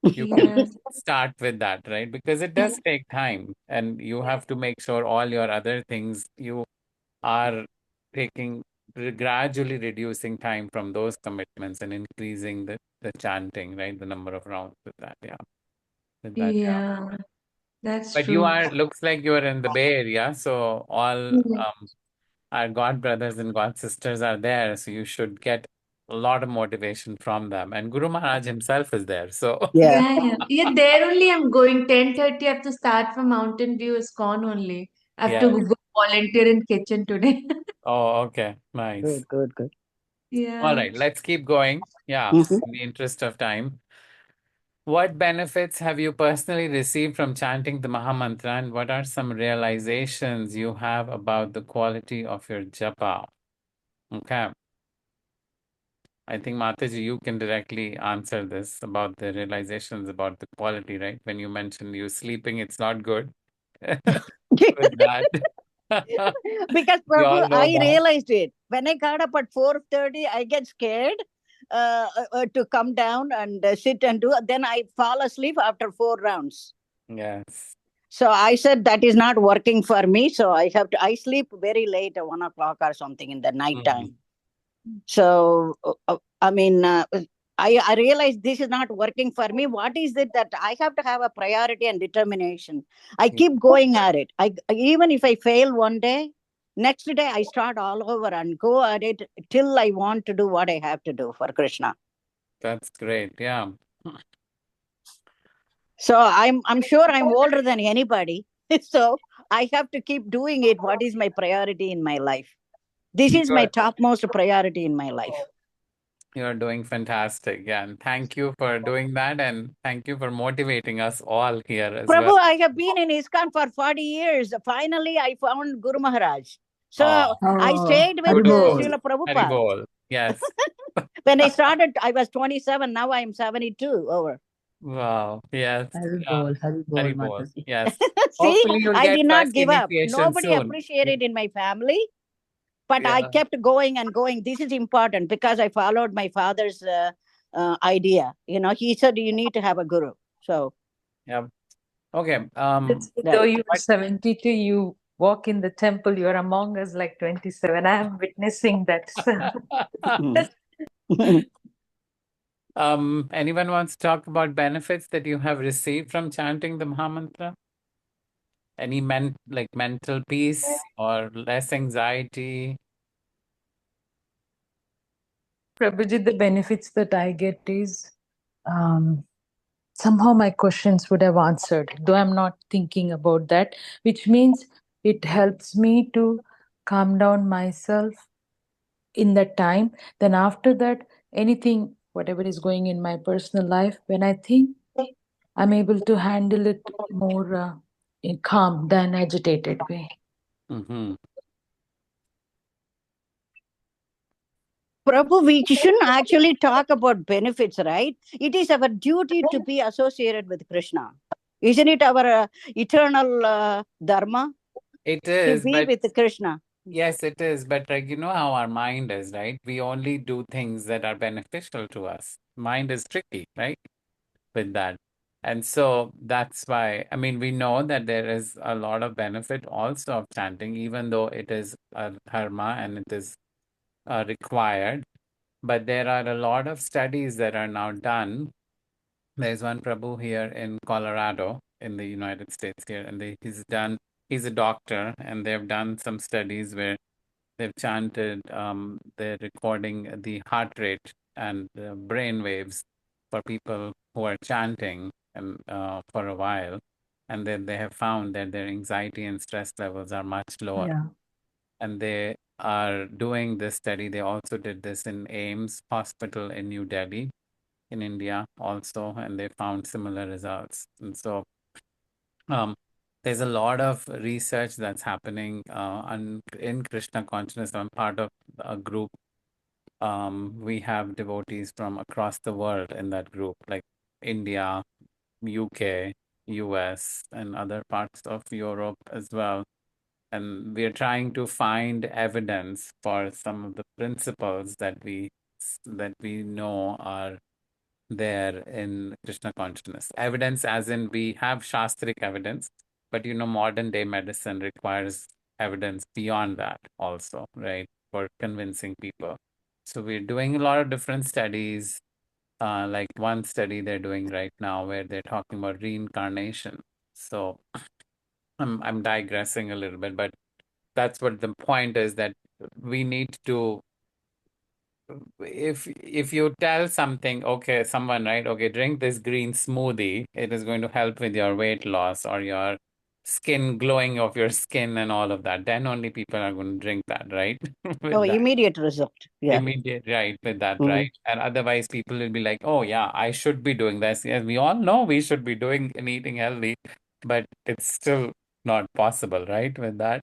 [SPEAKER 1] you can
[SPEAKER 7] Yes.
[SPEAKER 1] start with that, right? Because it does take time, and you have to make sure all your other things you are taking gradually reducing time from those commitments and increasing the chanting, right? The number of rounds with that, yeah. With that, yeah.
[SPEAKER 7] Yeah, that's
[SPEAKER 1] But you
[SPEAKER 7] true.
[SPEAKER 1] are looks like you are in the Bay Area, so all
[SPEAKER 7] Yeah.
[SPEAKER 1] our God brothers and God sisters are there, so you should get a lot of motivation from them. And Guru Maharaj himself is there, so
[SPEAKER 2] Yeah.
[SPEAKER 7] Yeah, there only I'm going. 10:30, I have to start from Mountain View ISKCON only. I have
[SPEAKER 1] yeah.
[SPEAKER 7] to go volunteer in kitchen today.
[SPEAKER 1] Oh, okay, nice.
[SPEAKER 2] Good.
[SPEAKER 1] All
[SPEAKER 7] Yeah.
[SPEAKER 1] right, let's keep going. Yeah,
[SPEAKER 2] Mhm.
[SPEAKER 1] in the interest of time. What benefits have you personally received from chanting the Maha Mantra, and what are some realizations you have about the quality of your japa? Okay. I think Mataji, you can directly answer this about the realizations about the quality, right? When you mentioned you sleeping, it's not good with that.
[SPEAKER 2] Because
[SPEAKER 1] We
[SPEAKER 2] Prabhu,
[SPEAKER 1] all know
[SPEAKER 2] I
[SPEAKER 1] that.
[SPEAKER 2] realized it. When I got up at 4:30, I get scared to come down and sit and do. Then I fall asleep after 4 rounds.
[SPEAKER 1] Yes.
[SPEAKER 2] So I said that is not working for me. So I sleep very late at 1 o'clock or something in the night time. So, I realized this is not working for me. What is it that I have to have a priority and determination? I keep going at it. Even if I fail one day, next day I start all over and go at it till I want to do what I have to do for Krishna.
[SPEAKER 1] That's great. Yeah.
[SPEAKER 2] So I'm sure I'm older than anybody. So I have to keep doing it. What is my priority in my life? This is my
[SPEAKER 1] Good.
[SPEAKER 2] topmost priority in my life.
[SPEAKER 1] You're doing fantastic. Yeah. And thank you for doing that. And thank you for motivating us all here as well.
[SPEAKER 2] Prabhu, I have been in ISKCON for 40 years. Finally, I found Guru Maharaj. So I stayed with
[SPEAKER 1] Beautiful.
[SPEAKER 2] Srila Prabhupada.
[SPEAKER 1] Haribol. Yes.
[SPEAKER 2] When I started, I was 27. Now I am 72 over.
[SPEAKER 1] Wow. Yes.
[SPEAKER 3] Haribol, Haribol,
[SPEAKER 1] Haribol.
[SPEAKER 3] Mataji.
[SPEAKER 1] Yes.
[SPEAKER 2] See,
[SPEAKER 1] Hopefully you'll
[SPEAKER 2] I
[SPEAKER 1] get
[SPEAKER 2] did not
[SPEAKER 1] first
[SPEAKER 2] give up.
[SPEAKER 1] initiation
[SPEAKER 2] Nobody
[SPEAKER 1] soon.
[SPEAKER 2] appreciated in my family, but I
[SPEAKER 1] Yeah.
[SPEAKER 2] kept going and going. This is important because I followed my father's idea. He said you need to have a guru. So
[SPEAKER 1] Yeah. Okay.
[SPEAKER 3] Though you are 72, you walk in the temple, you're among us like 27. I am witnessing that.
[SPEAKER 1] Anyone wants to talk about benefits that you have received from chanting the Mahamantra? Any mental peace or less anxiety?
[SPEAKER 3] Prabhuji, the benefits that I get is somehow my questions would have answered, though I'm not thinking about that, which means it helps me to calm down myself in that time. Then after that, anything, whatever is going in my personal life, when I think, I'm able to handle it more in calm than agitated way.
[SPEAKER 1] Mm-hmm.
[SPEAKER 2] Prabhu, we shouldn't actually talk about benefits, right? It is our duty to be associated with Krishna. Isn't it our eternal dharma
[SPEAKER 1] It
[SPEAKER 2] to
[SPEAKER 1] is,
[SPEAKER 2] be
[SPEAKER 1] but
[SPEAKER 2] with Krishna?
[SPEAKER 1] yes, it is. But like, you know how our mind is, right? We only do things that are beneficial to us. Mind is tricky, right? With that. And so that's why, I mean, we know that there is a lot of benefit also of chanting, even though it is a dharma and it is required. But there are a lot of studies that are now done. There's one Prabhu here in Colorado, in the United States here, and he's a doctor, and they've done some studies where they've chanted, they're recording the heart rate and the brain waves for people who are chanting and for a while, and then they have found that their anxiety and stress levels are much lower.
[SPEAKER 6] Yeah.
[SPEAKER 1] And they are doing this study. They also did this in AIMS Hospital in New Delhi, in India also, and they found similar results. And so there's a lot of research that's happening in Krishna consciousness. I'm part of a group. We have devotees from across the world in that group, like India, UK, US, and other parts of Europe as well. And we are trying to find evidence for some of the principles that we know are there in Krishna consciousness. Evidence as in we have Shastric evidence, but modern day medicine requires evidence beyond that also, right? For convincing people. So we're doing a lot of different studies, like one study they're doing right now where they're talking about reincarnation. So I'm digressing a little bit, but that's what the point is, that we need to, if you tell someone, right, okay, drink this green smoothie, it is going to help with your weight loss or your skin, glowing of your skin and all of that, then only people are going to drink that, right? With
[SPEAKER 2] Oh,
[SPEAKER 1] that
[SPEAKER 2] immediate result. Yeah.
[SPEAKER 1] immediate, right, with that,
[SPEAKER 2] Mhm.
[SPEAKER 1] right? And otherwise people will be like, oh yeah, I should be doing this. Yes, we all know we should be doing and eating healthy, but it's still not possible, right, with that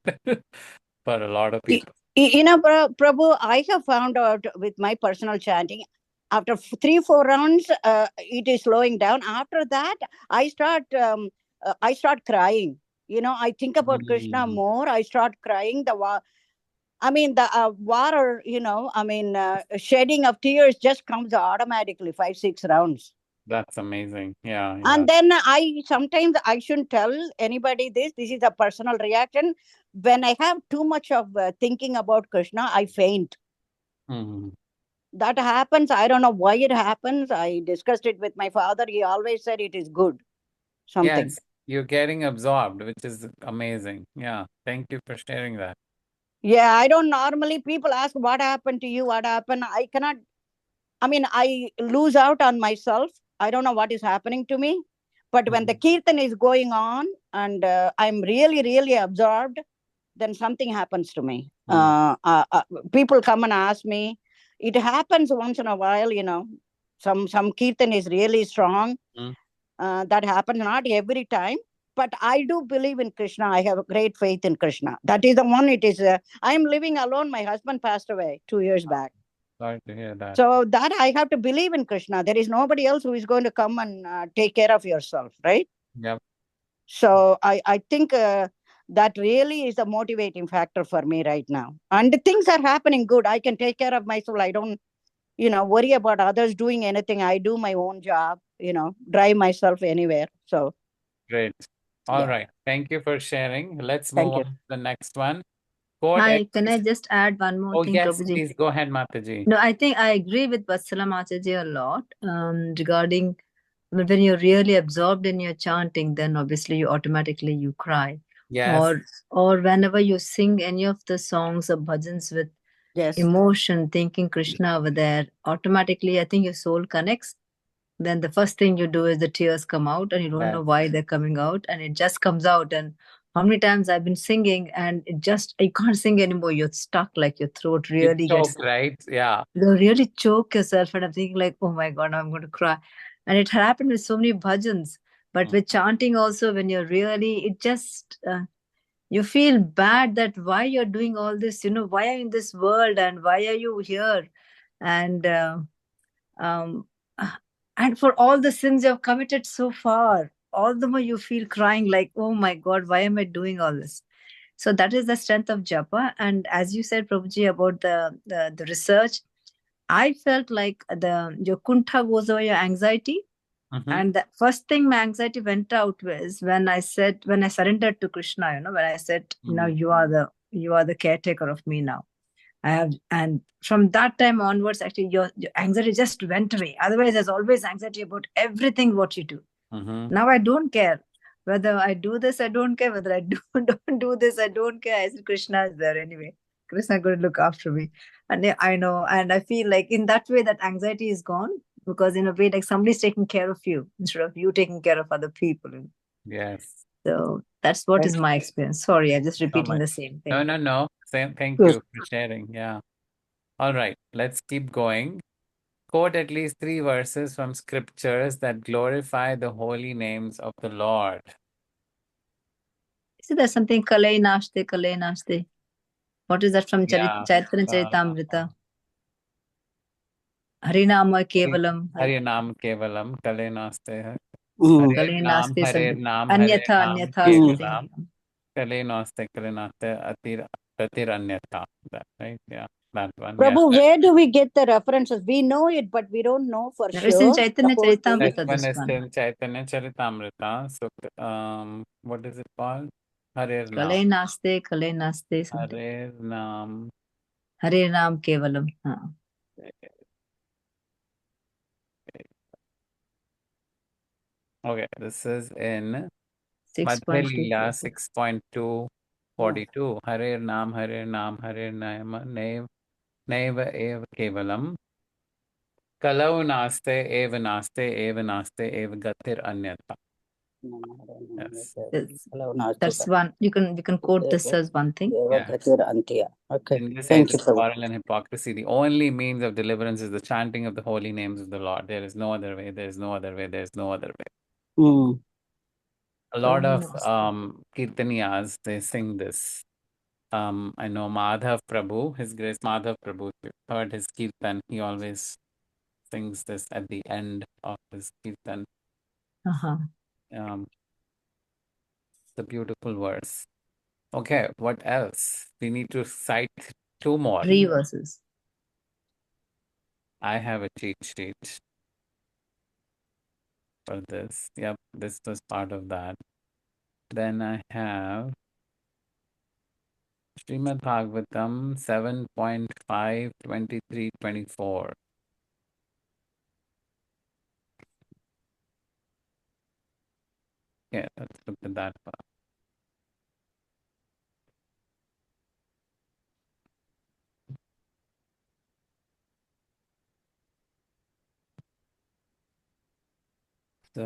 [SPEAKER 1] for a lot of people.
[SPEAKER 2] Prabhu, I have found out with my personal chanting, after 3-4 rounds, it is slowing down. After that, I start crying. I think about Krishna
[SPEAKER 1] Mm,
[SPEAKER 2] more. I start crying. The water, shedding of tears just comes automatically 5-6 rounds.
[SPEAKER 1] that's amazing. Yeah, yeah.
[SPEAKER 2] And then sometimes I shouldn't tell anybody this. This is a personal reaction. When I have too much of thinking about Krishna, I faint.
[SPEAKER 1] Mhm.
[SPEAKER 2] That happens. I don't know why it happens. I discussed it with my father. He always said it is good. Something.
[SPEAKER 1] Yes, you're getting absorbed, which is amazing. Yeah, thank you for sharing that.
[SPEAKER 2] Yeah, I don't normally, people ask what happened to you, what happened. I cannot, I lose out on myself. I don't know what is happening to me. But when the kirtan is going on and I'm really, really absorbed, then something happens to me. People come and ask me. It happens once in a while, some kirtan is really strong. That happens not every time. But I do believe in Krishna. I have a great faith in Krishna. That is the one. It is. I am living alone. My husband passed away 2 years back.
[SPEAKER 1] Sorry to hear that.
[SPEAKER 2] So that I have to believe in Krishna. There is nobody else who is going to come and take care of yourself, right?
[SPEAKER 1] Yep.
[SPEAKER 2] So I think that really is a motivating factor for me right now. And things are happening good. I can take care of myself. I don't, worry about others doing anything. I do my own job, drive myself anywhere. So
[SPEAKER 1] Great. All
[SPEAKER 2] yeah.
[SPEAKER 1] right. Thank you for sharing. Let's
[SPEAKER 2] Thank
[SPEAKER 1] move
[SPEAKER 2] you.
[SPEAKER 1] on to the next one. Quote
[SPEAKER 6] Hi, can I
[SPEAKER 1] at least-
[SPEAKER 6] just add one more
[SPEAKER 1] Oh,
[SPEAKER 6] thing,
[SPEAKER 1] yes,
[SPEAKER 6] Prabhuji?
[SPEAKER 1] please go ahead, Mataji.
[SPEAKER 6] No, I think I agree with Vatsalam Acharya a lot regarding when you're really absorbed in your chanting, then obviously you cry.
[SPEAKER 1] Yes.
[SPEAKER 6] Or whenever you sing any of the songs or bhajans with
[SPEAKER 2] Yes.
[SPEAKER 6] emotion, thinking Krishna over there, automatically I think your soul connects then the first thing you do is the tears come out and you don't know why they're coming out, and it just comes out. And how many times I've been singing and you can't sing anymore. You're stuck, like your throat really gets
[SPEAKER 1] right. Yeah.
[SPEAKER 6] You really choke yourself, and I'm thinking like, oh my God, I'm going to cry. And it happened with so many bhajans, but with chanting also, when you're really, it just you feel bad that why you're doing all this, why are you in this world and why are you here? And um, and for all the sins you've committed so far, all the more you feel crying like, oh my God, why am I doing all this? So that is the strength of japa. And as you said, Prabhuji, about the research, I felt like your kuntha goes away, your anxiety. And the first thing my anxiety went out was when I surrendered to Krishna, when I said, now you are the caretaker of me now. And from that time onwards, actually, your anxiety just went away. Otherwise, there's always anxiety about everything what you do. Now I don't care whether I do this. I don't care whether I don't do this. I don't care. I said Krishna is there anyway. Krishna going to look after me, and I know, and I feel like in that way that anxiety is gone, because in a way like somebody's taking care of you instead of you taking care of other people.
[SPEAKER 1] Yes.
[SPEAKER 6] So that's what is my experience. Sorry, I'm just repeating the same thing.
[SPEAKER 1] No. Thank you for sharing. Yeah. All right. Let's keep going. Quote at least 3 verses from scriptures that glorify the holy names of the Lord.
[SPEAKER 6] See, there's something Kalei Nashte. What is that from Chaitanya Charitamrita? Harinama Kevalam.
[SPEAKER 1] Harinam Kevalam, Kale Naste.
[SPEAKER 6] Kale Naste Anyatha
[SPEAKER 1] Kevalam. Kale Naste, Pratir Anyatha. That, right? Yeah, that one.
[SPEAKER 2] Prabhu, where do we get the references? We know it, but we don't know for sure.
[SPEAKER 6] It's in Chaitanya Charitamrita.
[SPEAKER 1] This one is in Chaitanya Charitamrita. So, what is it called? Harir Nam.
[SPEAKER 6] Kale Naste.
[SPEAKER 1] Harir Nam.
[SPEAKER 6] Harir Nam Kevalam.
[SPEAKER 1] Okay, this is in
[SPEAKER 6] 6.2.
[SPEAKER 1] Madhya 6.242. Harir Nam, Harir Nam, Harir Nam, Neva Eva Kevalam. Kalau Naste, Eva Gatir Anyata. Yes.
[SPEAKER 6] That's one. You can quote this as one thing.
[SPEAKER 2] Okay.
[SPEAKER 1] In this
[SPEAKER 2] Thank
[SPEAKER 1] age
[SPEAKER 2] you,
[SPEAKER 1] of quarrel and hypocrisy, the only means of deliverance is the chanting of the holy names of the Lord. There is no other way. There is no other way. There is no other way. A lot of kirtaniyas, they sing this. I know Madhav Prabhu, His Grace Madhav Prabhu, if you've heard his kirtan, he always sings this at the end of his kirtan. The beautiful verse. Okay, what else? We need to cite 2 more.
[SPEAKER 6] 3 verses.
[SPEAKER 1] I have a cheat sheet for this. Yep, this was part of that. Then I have Srimad Bhagavatam 7.5, 23, 24. Yeah, let's look at that part. So,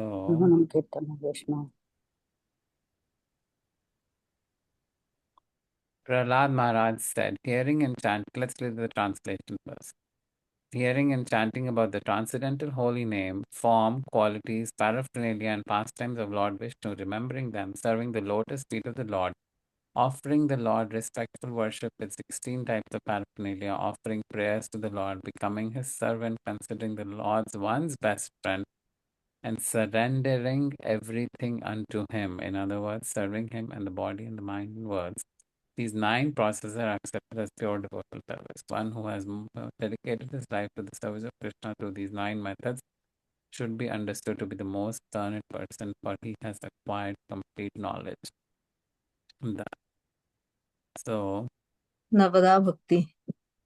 [SPEAKER 1] Prahlad Maharaj said, hearing and chanting, let's read the translation first. Hearing and chanting about the transcendental holy name, form, qualities, paraphernalia, and pastimes of Lord Vishnu, remembering them, serving the lotus feet of the Lord, offering the Lord respectful worship with 16 types of paraphernalia, offering prayers to the Lord, becoming his servant, considering the Lord's one's best friend, and surrendering everything unto him. In other words, serving him and the body and the mind and words. These 9 processes are accepted as pure devotional service. One who has dedicated his life to the service of Krishna through these 9 methods should be understood to be the most learned person, for he has acquired complete knowledge. So,
[SPEAKER 6] Navada Bhakti.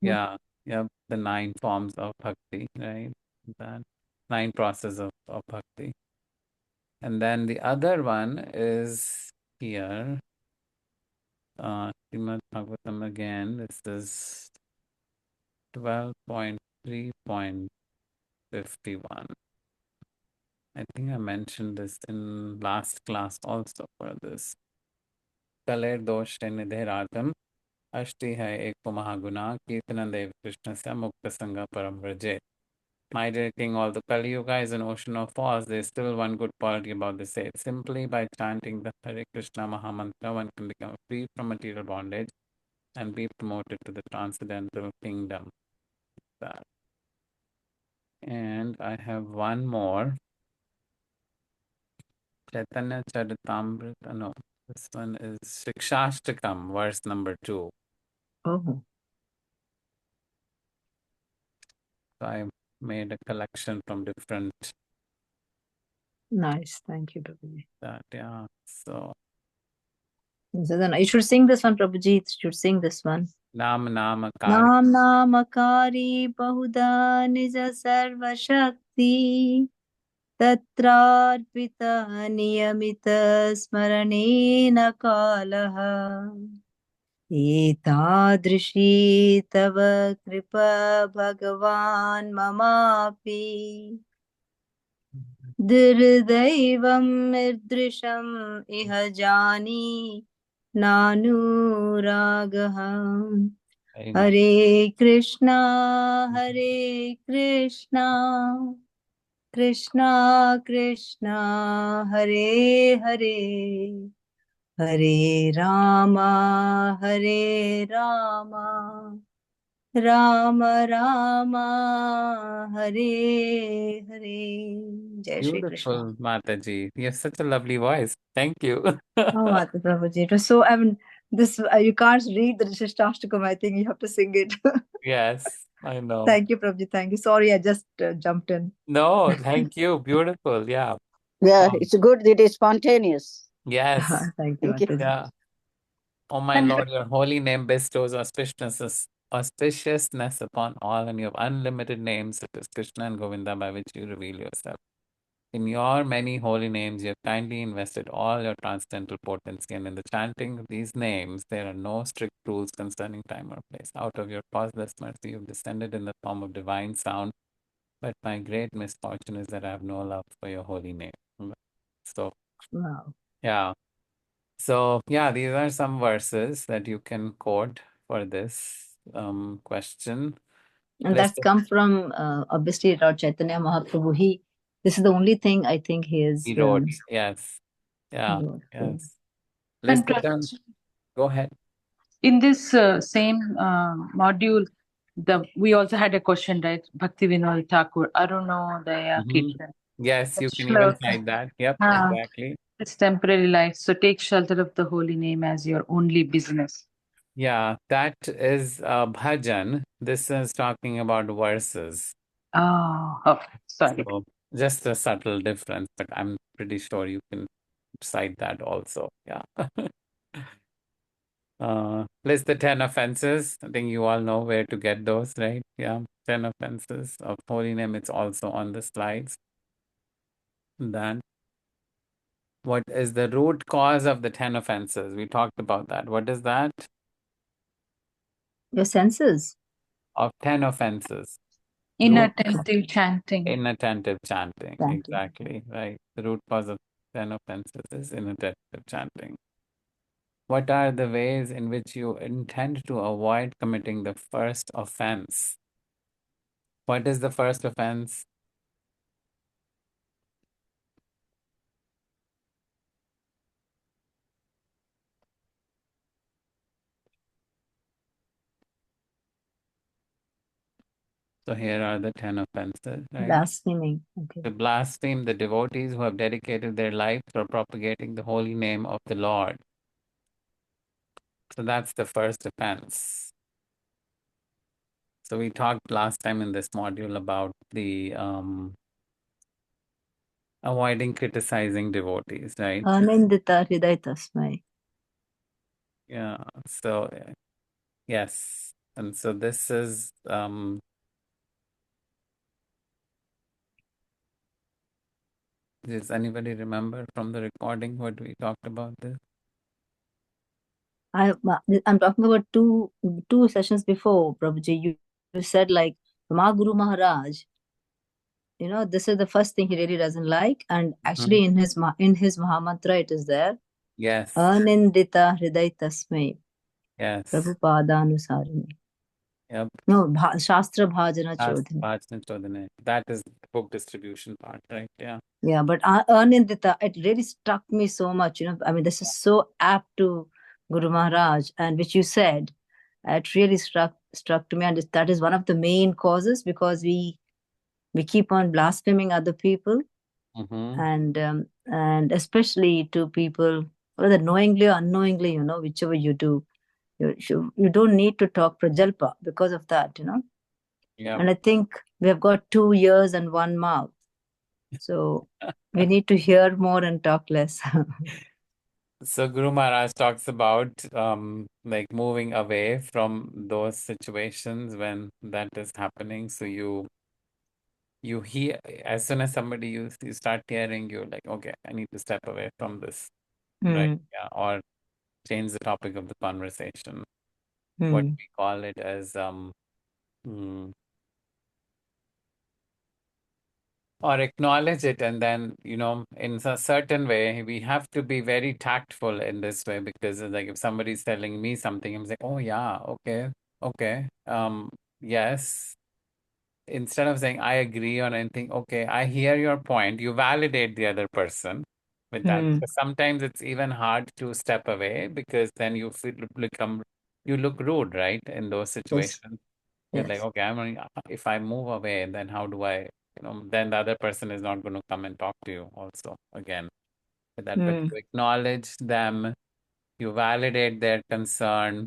[SPEAKER 1] yeah, the 9 forms of bhakti, right? That 9 processes of bhakti. And then the other one is here. Srimad Bhagavatam again. This is 12.3.51. I think I mentioned this in last class also for this. Kaler doshe nidhiratam ashti hai eko mahaguna kirtanadev krishnasya mukta sangha param vrajet. My dear king, all the Kali Yuga is an ocean of faults. There is still one good quality about the sage. Simply by chanting the Hare Krishna Mahamantra, one can become free from material bondage and be promoted to the transcendental kingdom. That. And I have one more. Chaitanya Charitamrita. No, this one is Shikshashtakam, verse number 2.
[SPEAKER 6] Oh,
[SPEAKER 1] So I made a collection from different
[SPEAKER 6] nice. Thank you, Prabhuji.
[SPEAKER 1] that, yeah. So
[SPEAKER 6] You should sing this one, Prabhuji. You should sing this one.
[SPEAKER 1] Nam Namakari.
[SPEAKER 6] Nam Namakari Bahuda Nija Sarva Shakti Tatrarpita Niyamita Smaranena Kalaha Etadrishi Tava Kripa Bhagavan Mamapi Dirdaivam Irdrisham Iha Jani Nanuragaham
[SPEAKER 1] Very nice.
[SPEAKER 6] Hare Krishna Krishna Krishna Hare Hare Hare Rama Rama Rama Hare Hare. Jai Shri Krishna.
[SPEAKER 1] Beautiful, Mataji. You have such a lovely voice. Thank you.
[SPEAKER 6] Oh, Mata Prabhuji. It was so, this, you can't read the Shashtakam. I think you have to sing it.
[SPEAKER 1] Yes, I know.
[SPEAKER 6] Thank you, Prabhuji. Thank you. Sorry, I just jumped in.
[SPEAKER 1] No, thank you. Beautiful. Yeah.
[SPEAKER 2] Yeah, it's good. It is spontaneous.
[SPEAKER 1] Yes.
[SPEAKER 6] Thank you,
[SPEAKER 2] Thank you.
[SPEAKER 6] Mataji.
[SPEAKER 1] Yeah. Oh my
[SPEAKER 6] And
[SPEAKER 1] Lord, your holy name bestows auspiciousness upon all, and you have unlimited names such as Krishna and Govinda by which you reveal yourself. In your many holy names, you have kindly invested all your transcendental potency, and in the chanting of these names, there are no strict rules concerning time or place. Out of your causeless mercy, you have descended in the form of divine sound, but my great misfortune is that I have no love for your holy name. So,
[SPEAKER 6] wow.
[SPEAKER 1] yeah. So, yeah, these are some verses that you can quote for this question.
[SPEAKER 6] And
[SPEAKER 1] Let's
[SPEAKER 6] that's come from, obviously, Lord Chaitanya Mahaprabhu. This is the only thing I think he is.
[SPEAKER 1] He wrote, yes. Yeah,
[SPEAKER 6] He wrote.
[SPEAKER 1] yes.
[SPEAKER 3] And
[SPEAKER 1] Let's go ahead.
[SPEAKER 3] in this same module, we also had a question, right? Bhakti Vinod Thakur, Arunodaya Kirtan.
[SPEAKER 1] Yes, you can even
[SPEAKER 3] Shloka.
[SPEAKER 1] cite that. Yep,
[SPEAKER 3] Ah.
[SPEAKER 1] exactly.
[SPEAKER 3] It's temporary life. So take shelter of the holy name as your only business.
[SPEAKER 1] Yeah, that is bhajan. This is talking about verses.
[SPEAKER 3] Oh, okay. Sorry.
[SPEAKER 1] So just a subtle difference, but I'm pretty sure you can cite that also. Yeah. List the 10 offenses. I think you all know where to get those, right? Yeah, 10 offenses of holy name. It's also on the slides. Then, what is the root cause of the 10 offenses? We talked about that. What is that?
[SPEAKER 6] Your senses.
[SPEAKER 1] Of 10 offenses.
[SPEAKER 3] Inattentive chanting.
[SPEAKER 1] Inattentive chanting. Exactly, right. The root cause of 10 offenses is inattentive chanting. What are the ways in which you intend to avoid committing the first offense? What is the first offense? So here are the 10 offenses, right?
[SPEAKER 6] Blaspheming. Okay.
[SPEAKER 1] To blaspheme the devotees who have dedicated their lives for propagating the holy name of the Lord. So that's the first offense. So we talked last time in this module about the avoiding criticizing devotees, right?
[SPEAKER 6] Anindita Hriday Tasmai.
[SPEAKER 1] Yeah. So yes. And so this is does anybody remember from the recording what we talked about this?
[SPEAKER 6] I'm talking about two sessions before, Prabhuji. You said like, Ma Guru Maharaj this is the first thing he really doesn't like. And actually in his Mahamantra it is there.
[SPEAKER 1] Yes.
[SPEAKER 6] Anindita Hriday Tasmai
[SPEAKER 1] Yes.
[SPEAKER 6] Prabhupadanusarine.
[SPEAKER 1] Yep.
[SPEAKER 6] No, Shastra Bhajana
[SPEAKER 1] That's
[SPEAKER 6] Chodhini.
[SPEAKER 1] Bhajna Chodhane. That is the book distribution part, right? Yeah.
[SPEAKER 6] Yeah, but Anindita, it really struck me so much. I mean, this is so apt to Guru Maharaj, and which you said, it really struck to me, and that is one of the main causes, because we keep on blaspheming other people, and especially to people, whether knowingly or unknowingly, whichever you do, you don't need to talk prajalpa because of that,
[SPEAKER 1] Yeah.
[SPEAKER 6] And I think we have got 2 ears and 1 mouth. So we need to hear more and talk less.
[SPEAKER 1] So Guru Maharaj talks about like moving away from those situations when that is happening. So you hear, as soon as somebody you start hearing, you're like, okay, I need to step away from this, right? Yeah, or change the topic of the conversation. What we call it as or acknowledge it, and then in a certain way we have to be very tactful in this way, because like if somebody's telling me something, I'm like, oh yeah, okay, yes, instead of saying I agree on anything, okay, I hear your point, you validate the other person with that. Because sometimes it's even hard to step away, because then you look rude, right, in those situations. You're like, okay, if I move away, then how do I, then the other person is not going to come and talk to you also again with that. But you acknowledge them, you validate their concern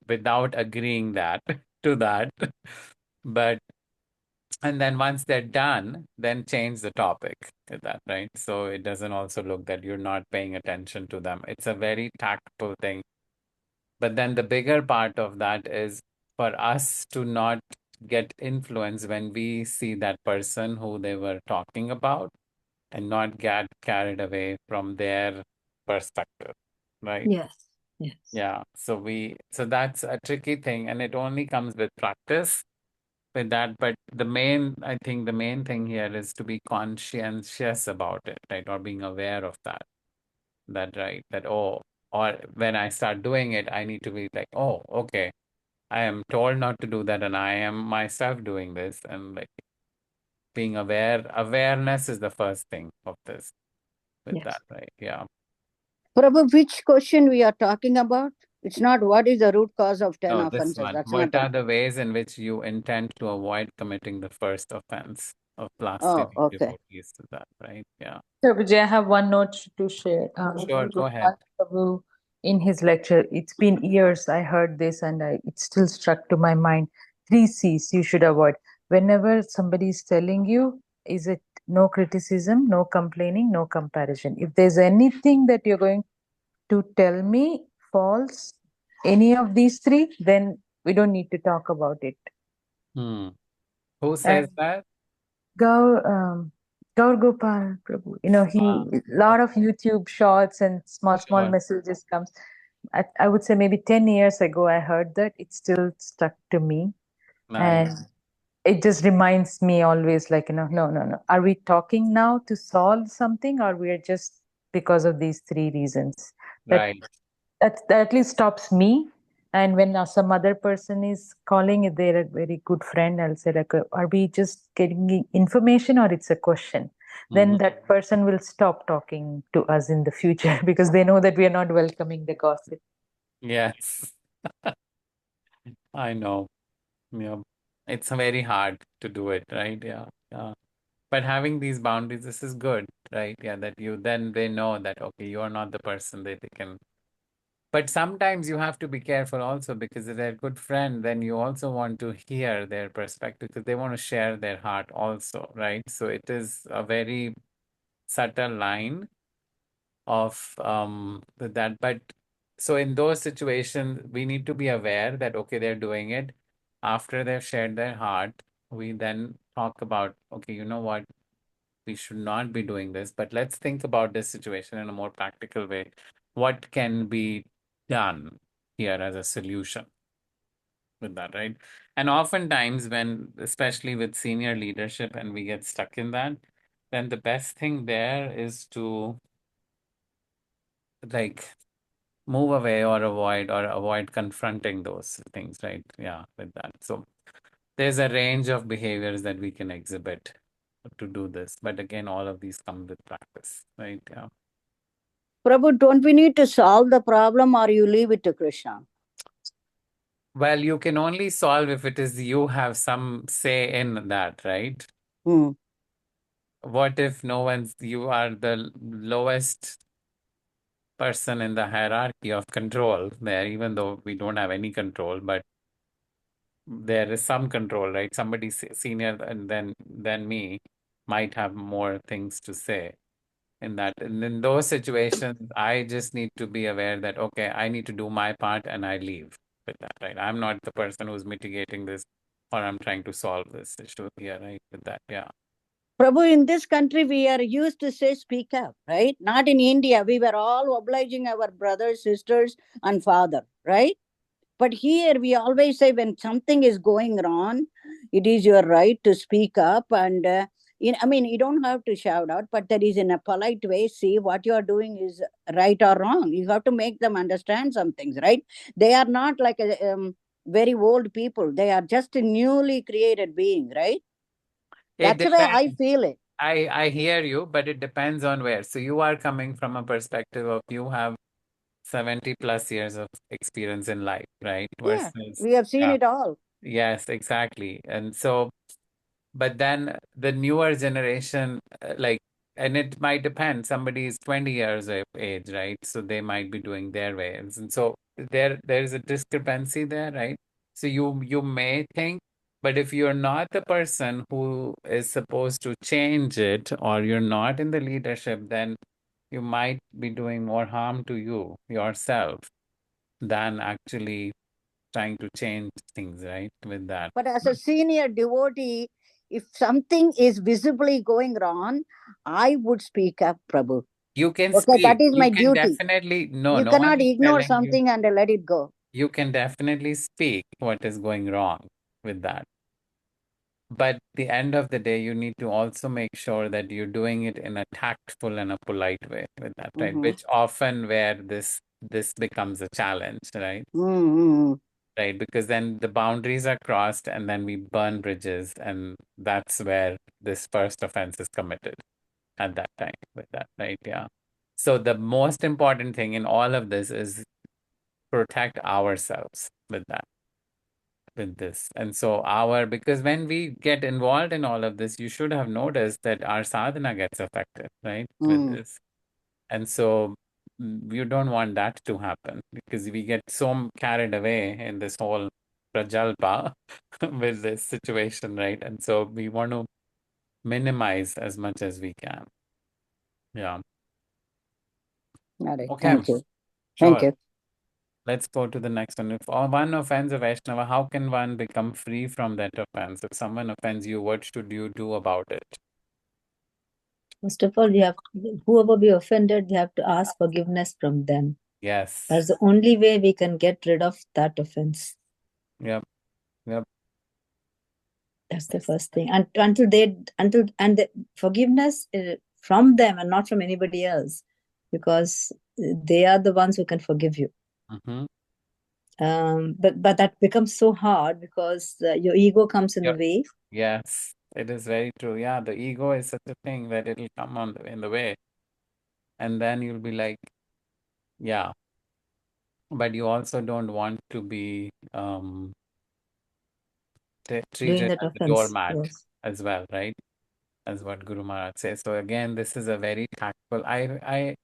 [SPEAKER 1] without agreeing to that. But, and then once they're done, then change the topic with that, right? So it doesn't also look that you're not paying attention to them. It's a very tactful thing. But then the bigger part of that is for us to not get influenced when we see that person who they were talking about, and not get carried away from their perspective, right?
[SPEAKER 6] Yes.
[SPEAKER 1] Yeah. So that's a tricky thing, and it only comes with practice with that. But I think the main thing here is to be conscientious about it, right? Or being aware of that, right? That, oh, or when I start doing it, I need to be like, oh, okay, I am told not to do that, and I am myself doing this, and like being aware. Awareness is the first thing of this with that, right? Yeah.
[SPEAKER 2] Prabhu, which question we are talking about? It's not what is the root cause of 10
[SPEAKER 1] No, this
[SPEAKER 2] offenses.
[SPEAKER 1] one.
[SPEAKER 2] That's
[SPEAKER 1] What
[SPEAKER 2] not
[SPEAKER 1] are the ways in which you intend to avoid committing the first offense of
[SPEAKER 2] Oh,
[SPEAKER 1] blaspheming
[SPEAKER 2] okay.
[SPEAKER 1] devotees to that, right? Yeah.
[SPEAKER 3] So, Vijay, I have one note to share.
[SPEAKER 1] Sure, go ahead.
[SPEAKER 3] Prabhu, in his lecture, it's been years I heard this, and it still struck to my mind. 3 C's you should avoid. Whenever somebody is telling you, is it no criticism, no complaining, no comparison. If there's anything that you're going to tell me false, any of these 3, then we don't need to talk about it.
[SPEAKER 1] Who says that?
[SPEAKER 3] Gaur Gopal Prabhu, lot of YouTube shorts and small
[SPEAKER 1] Sure.
[SPEAKER 3] messages comes. I would say maybe 10 years ago I heard that. It still stuck to me.
[SPEAKER 1] Nice.
[SPEAKER 3] And it just reminds me always, like, no. Are we talking now to solve something, or we are just because of these 3 reasons?
[SPEAKER 1] Right.
[SPEAKER 3] That at least stops me. And when some other person is calling, if they're a very good friend, I'll say, like, are we just getting information, or it's a question? Then that person will stop talking to us in the future, because they know that we are not welcoming the gossip.
[SPEAKER 1] Yes. I know. Yeah. It's very hard to do it, right? Yeah. Yeah. But having these boundaries, this is good, right? Yeah, that they know that, okay, you're not the person that they can. But sometimes you have to be careful also, because if they're a good friend, then you also want to hear their perspective, because they want to share their heart also, right? So it is a very subtle line of that. But so in those situations, we need to be aware that, okay, they're doing it. After they've shared their heart, we then talk about, okay, you know what? We should not be doing this, but let's think about this situation in a more practical way. What can be done here as a solution? with that, right? And oftentimes when, especially with senior leadership and we get stuck in that, then the best thing there is to like move away or avoid confronting those things, right? Yeah, with that. So there's a range of behaviors that we can exhibit to do this. But again, all of these come with practice, right? Yeah.
[SPEAKER 2] Prabhu, don't we need to solve the problem or you leave it to Krishna?
[SPEAKER 1] Well, you can only solve if it is you have some say in that, right?
[SPEAKER 2] Hmm.
[SPEAKER 1] What if you are the lowest person in the hierarchy of control there, even though we don't have any control, but there is some control, right? Somebody senior than me might have more things to say in that. And in those situations, I just need to be aware that, okay, I need to do my part and I leave with that, right? I'm not the person who's mitigating this or I'm trying to solve this issue here, right? With that, yeah.
[SPEAKER 2] Prabhu, in this country, we are used to say speak up, right? Not in India. We were all obliging our brothers, sisters, and father, right? But here we always say when something is going wrong, it is your right to speak up. And I mean, you don't have to shout out, but that is in a polite way. See what you are doing is right or wrong. You have to make them understand some things, right? They are not like very old people. They are just a newly created being, right?
[SPEAKER 1] It
[SPEAKER 2] That's the way I
[SPEAKER 1] depends.
[SPEAKER 2] feel it.
[SPEAKER 1] I hear you, but it depends on where. So you are coming from a perspective of you have 70 plus years of experience in life, right?
[SPEAKER 2] Yeah,
[SPEAKER 1] Versus,
[SPEAKER 2] we have seen
[SPEAKER 1] yeah,
[SPEAKER 2] it all.
[SPEAKER 1] yes, exactly. And so, but then the newer generation, and it might depend. Somebody is 20 years of age, right? So they might be doing their ways. And so there's a discrepancy there, right? So you may think, but if you're not the person who is supposed to change it, or you're not in the leadership, then you might be doing more harm to yourself than actually trying to change things, right? With that.
[SPEAKER 2] But as a senior devotee, if something is visibly going wrong, I would speak up, Prabhu.
[SPEAKER 1] You can
[SPEAKER 2] Okay, that
[SPEAKER 1] speak.
[SPEAKER 2] is
[SPEAKER 1] You
[SPEAKER 2] my
[SPEAKER 1] can
[SPEAKER 2] duty.
[SPEAKER 1] definitely,
[SPEAKER 2] You
[SPEAKER 1] no one
[SPEAKER 2] cannot
[SPEAKER 1] is
[SPEAKER 2] ignore
[SPEAKER 1] telling you.
[SPEAKER 2] something and let it go.
[SPEAKER 1] You can definitely speak what is going wrong with that. But the end of the day, you need to also make sure that you're doing it in a tactful and a polite way with that, right?
[SPEAKER 2] Mm-hmm.
[SPEAKER 1] Which often where this becomes a challenge, right?
[SPEAKER 2] Mm-hmm.
[SPEAKER 1] Right, because then the boundaries are crossed and then we burn bridges, and that's where this first offense is committed at that time with that, right? Yeah. So the most important thing in all of this is protect ourselves with that, with this. And so because when we get involved in all of this, you should have noticed that our sadhana gets affected, right? With
[SPEAKER 2] Mm.
[SPEAKER 1] this. And so you don't want that to happen because we get so carried away in this whole prajalpa with this situation, right? And so we want to minimize as much as we can. Yeah.
[SPEAKER 2] All right.
[SPEAKER 1] Okay.
[SPEAKER 2] Thank you. Thank
[SPEAKER 1] Sure.
[SPEAKER 2] you.
[SPEAKER 1] Let's go to the next one. If one offends a Vaishnava, how can one become free from that offense? If someone offends you, what should you do about it?
[SPEAKER 6] First of all, whoever we offended, we have to ask forgiveness from them.
[SPEAKER 1] Yes.
[SPEAKER 6] That's the only way we can get rid of that offense.
[SPEAKER 1] Yep. Yep.
[SPEAKER 6] That's the first thing. And the forgiveness from them and not from anybody else, because they are the ones who can forgive you.
[SPEAKER 1] Mm-hmm.
[SPEAKER 6] But that becomes so hard because your ego comes in
[SPEAKER 1] Yep.
[SPEAKER 6] the way.
[SPEAKER 1] Yes, it is very true. Yeah, the ego is such a thing that it'll come in the way. And then you'll be like, yeah. But you also don't want to be
[SPEAKER 6] Doing
[SPEAKER 1] treated
[SPEAKER 6] that
[SPEAKER 1] as a
[SPEAKER 6] offense.
[SPEAKER 1] doormat
[SPEAKER 6] Yes.
[SPEAKER 1] as well, right? As what Guru Maharaj says. So again, this is a very tactful. I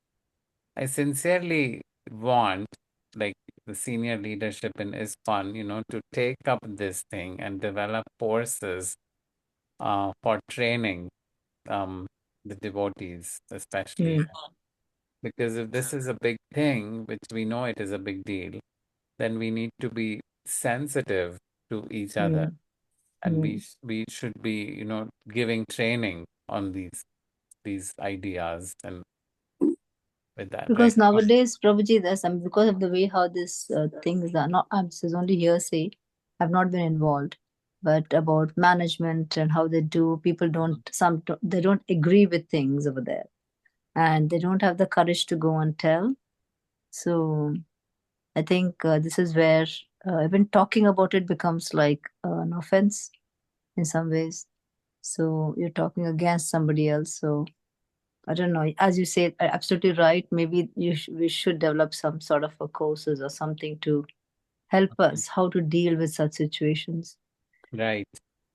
[SPEAKER 1] sincerely want like the senior leadership in ISKCON, to take up this thing and develop courses for training the devotees, especially. Because if this is a big thing, which we know it is a big deal, then we need to be sensitive to each other. And we should be, giving training on these ideas and with that, right?
[SPEAKER 6] Because nowadays, Prabhuji, because of the way how these things are not, this is only hearsay. have not been involved, but about management and how they do. People they don't agree with things over there, and they don't have the courage to go and tell. So I think this is where even talking about it becomes like an offense in some ways. So you're talking against somebody else. So I don't know. As you said, absolutely right. Maybe we should develop some sort of a courses or something to help us how to deal with such situations.
[SPEAKER 1] Right.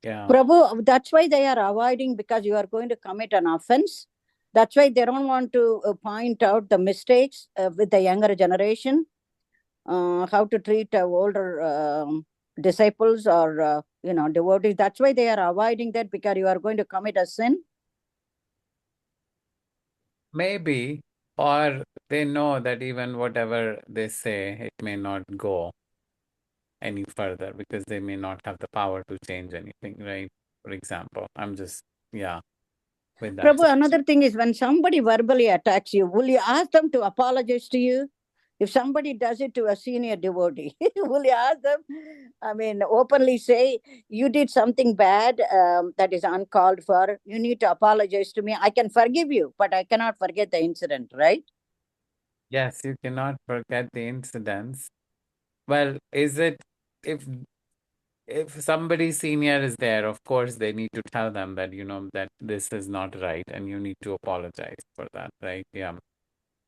[SPEAKER 1] Yeah.
[SPEAKER 2] Prabhu, that's why they are avoiding, because you are going to commit an offense. That's why they don't want to point out the mistakes with the younger generation, how to treat older disciples or devotees. That's why they are avoiding that, because you are going to commit a sin.
[SPEAKER 1] Maybe, or they know that even whatever they say, it may not go any further because they may not have the power to change anything, right? For example, I'm just, yeah, with that.
[SPEAKER 2] Prabhu, another thing is, when somebody verbally attacks you, will you ask them to apologize to you? If somebody does it to a senior devotee, will you ask them? I mean, openly say, you did something bad that is uncalled for. You need to apologize to me. I can forgive you, but I cannot forget the incident, right?
[SPEAKER 1] Yes, you cannot forget the incidents. Well, is it if somebody senior is there, of course they need to tell them that that this is not right and you need to apologize for that, right? Yeah.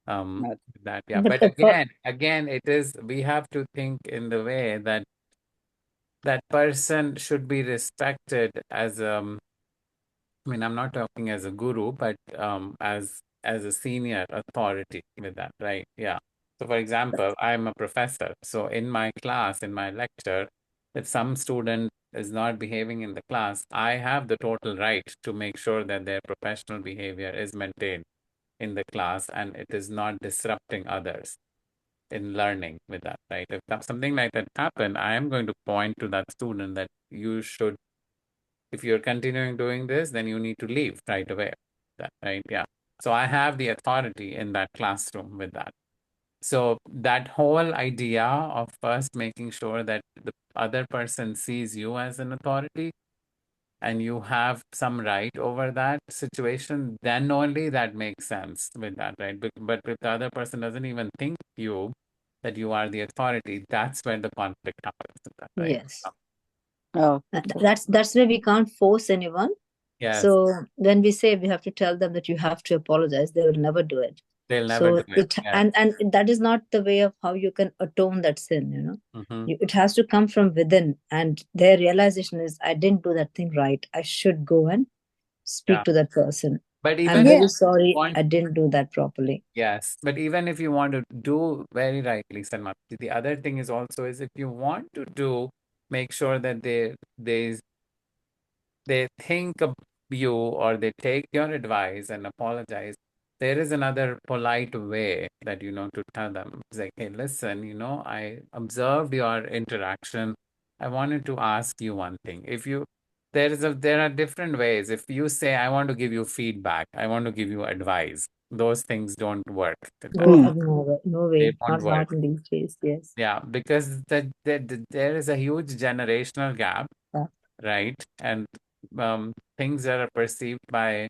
[SPEAKER 2] Right.
[SPEAKER 1] That, yeah.
[SPEAKER 6] But
[SPEAKER 1] But again, it is, we have to think in the way that that person should be respected as I mean, I'm not talking as a guru, but as a senior authority with that, right? Yeah. So for example, I'm a professor. So in my class, in my lecture, if some student is not behaving in the class, I have the total right to make sure that their professional behavior is maintained in the class and it is not disrupting others in learning with that, right? If something like that happened, I am going to point to that student that you should, if you're continuing doing this, then you need to leave right away. That, right? Yeah. So I have the authority in that classroom with that. So that whole idea of first making sure that the other person sees you as an authority and you have some right over that situation, then only that makes sense with that, right? But if the other person doesn't even think that you are the authority, that's where the conflict happens with that, right?
[SPEAKER 6] yes,
[SPEAKER 2] Oh,
[SPEAKER 6] that's where we can't force anyone.
[SPEAKER 1] Yes.
[SPEAKER 6] So when we say we have to tell them that you have to apologize, they will never do it.
[SPEAKER 1] They'll never do it. Yes.
[SPEAKER 6] And that is not the way of how you can atone that sin,
[SPEAKER 1] Mhm.
[SPEAKER 6] It has to come from within, and their realization is, I didn't do that thing right. I should go and speak
[SPEAKER 1] Yeah.
[SPEAKER 6] to that person.
[SPEAKER 1] But
[SPEAKER 6] I'm
[SPEAKER 1] even
[SPEAKER 6] very
[SPEAKER 1] if
[SPEAKER 6] sorry,
[SPEAKER 1] you want,
[SPEAKER 6] I didn't do that properly.
[SPEAKER 1] yes, but even if you want to do very rightly, Sanmati, the other thing is also is if you want to do, make sure that they think of you or they take your advice and apologize. There is another polite way that to tell them. It's like, hey, listen, I observed your interaction. I wanted to ask you one thing. If you there are different ways. If you say, I want to give you feedback, I want to give you advice, those things don't work.
[SPEAKER 6] No way, no
[SPEAKER 1] They
[SPEAKER 6] way.
[SPEAKER 1] won't work.
[SPEAKER 6] Not in these days. Yes.
[SPEAKER 1] Yeah, because there is a huge generational gap,
[SPEAKER 6] Yeah.
[SPEAKER 1] right? And things that are perceived by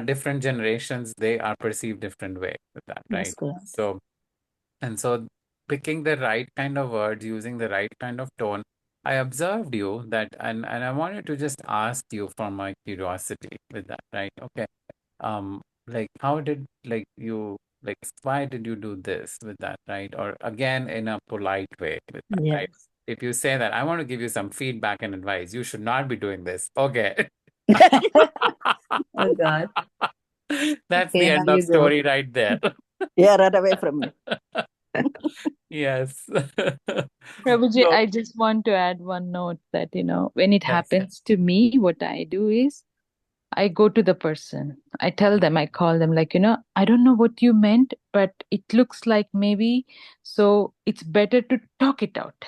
[SPEAKER 1] different generations, they are perceived different way with that, right?
[SPEAKER 6] That's correct.
[SPEAKER 1] So picking the right kind of words, using the right kind of tone. I observed you that, and I wanted to just ask you for my curiosity with that, right? Okay. Like how did why did you do this with that, right? Or again, in a polite way with that, right?
[SPEAKER 6] Yes.
[SPEAKER 1] If you say that, I want to give you some feedback and advice, you should not be doing this. Okay.
[SPEAKER 6] Oh God.
[SPEAKER 1] That's
[SPEAKER 6] Okay,
[SPEAKER 1] the
[SPEAKER 6] now
[SPEAKER 1] end of
[SPEAKER 6] you go.
[SPEAKER 1] story right there.
[SPEAKER 2] yeah, run away from me.
[SPEAKER 1] Yes.
[SPEAKER 3] Prabhuji,
[SPEAKER 1] So,
[SPEAKER 3] I just want to add one note that, when it
[SPEAKER 1] yes.
[SPEAKER 3] happens to me, what I do is I go to the person. I tell them, I call them like, I don't know what you meant, but it looks like maybe, so it's better to talk it out.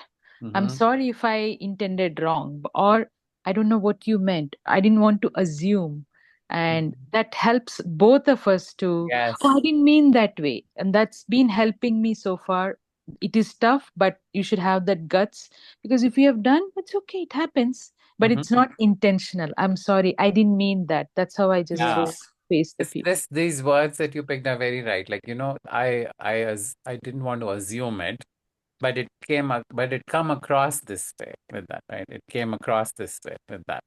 [SPEAKER 3] I'm
[SPEAKER 1] Mhm.
[SPEAKER 3] sorry if I intended wrong, or I don't know what you meant. I didn't want to assume. And that helps both of us to,
[SPEAKER 1] Yes.
[SPEAKER 3] oh, I didn't mean that way. And that's been helping me so far it is tough, but you should have that guts, because if you have done, it's okay, it happens, but
[SPEAKER 1] Mhm.
[SPEAKER 3] it's not intentional. I'm sorry, I didn't mean that. That's how I just
[SPEAKER 1] Yeah.
[SPEAKER 3] face the people.
[SPEAKER 1] These words that you picked are very right. Like, I didn't want to assume it, but it come across this way with that, right? It came across this way with that.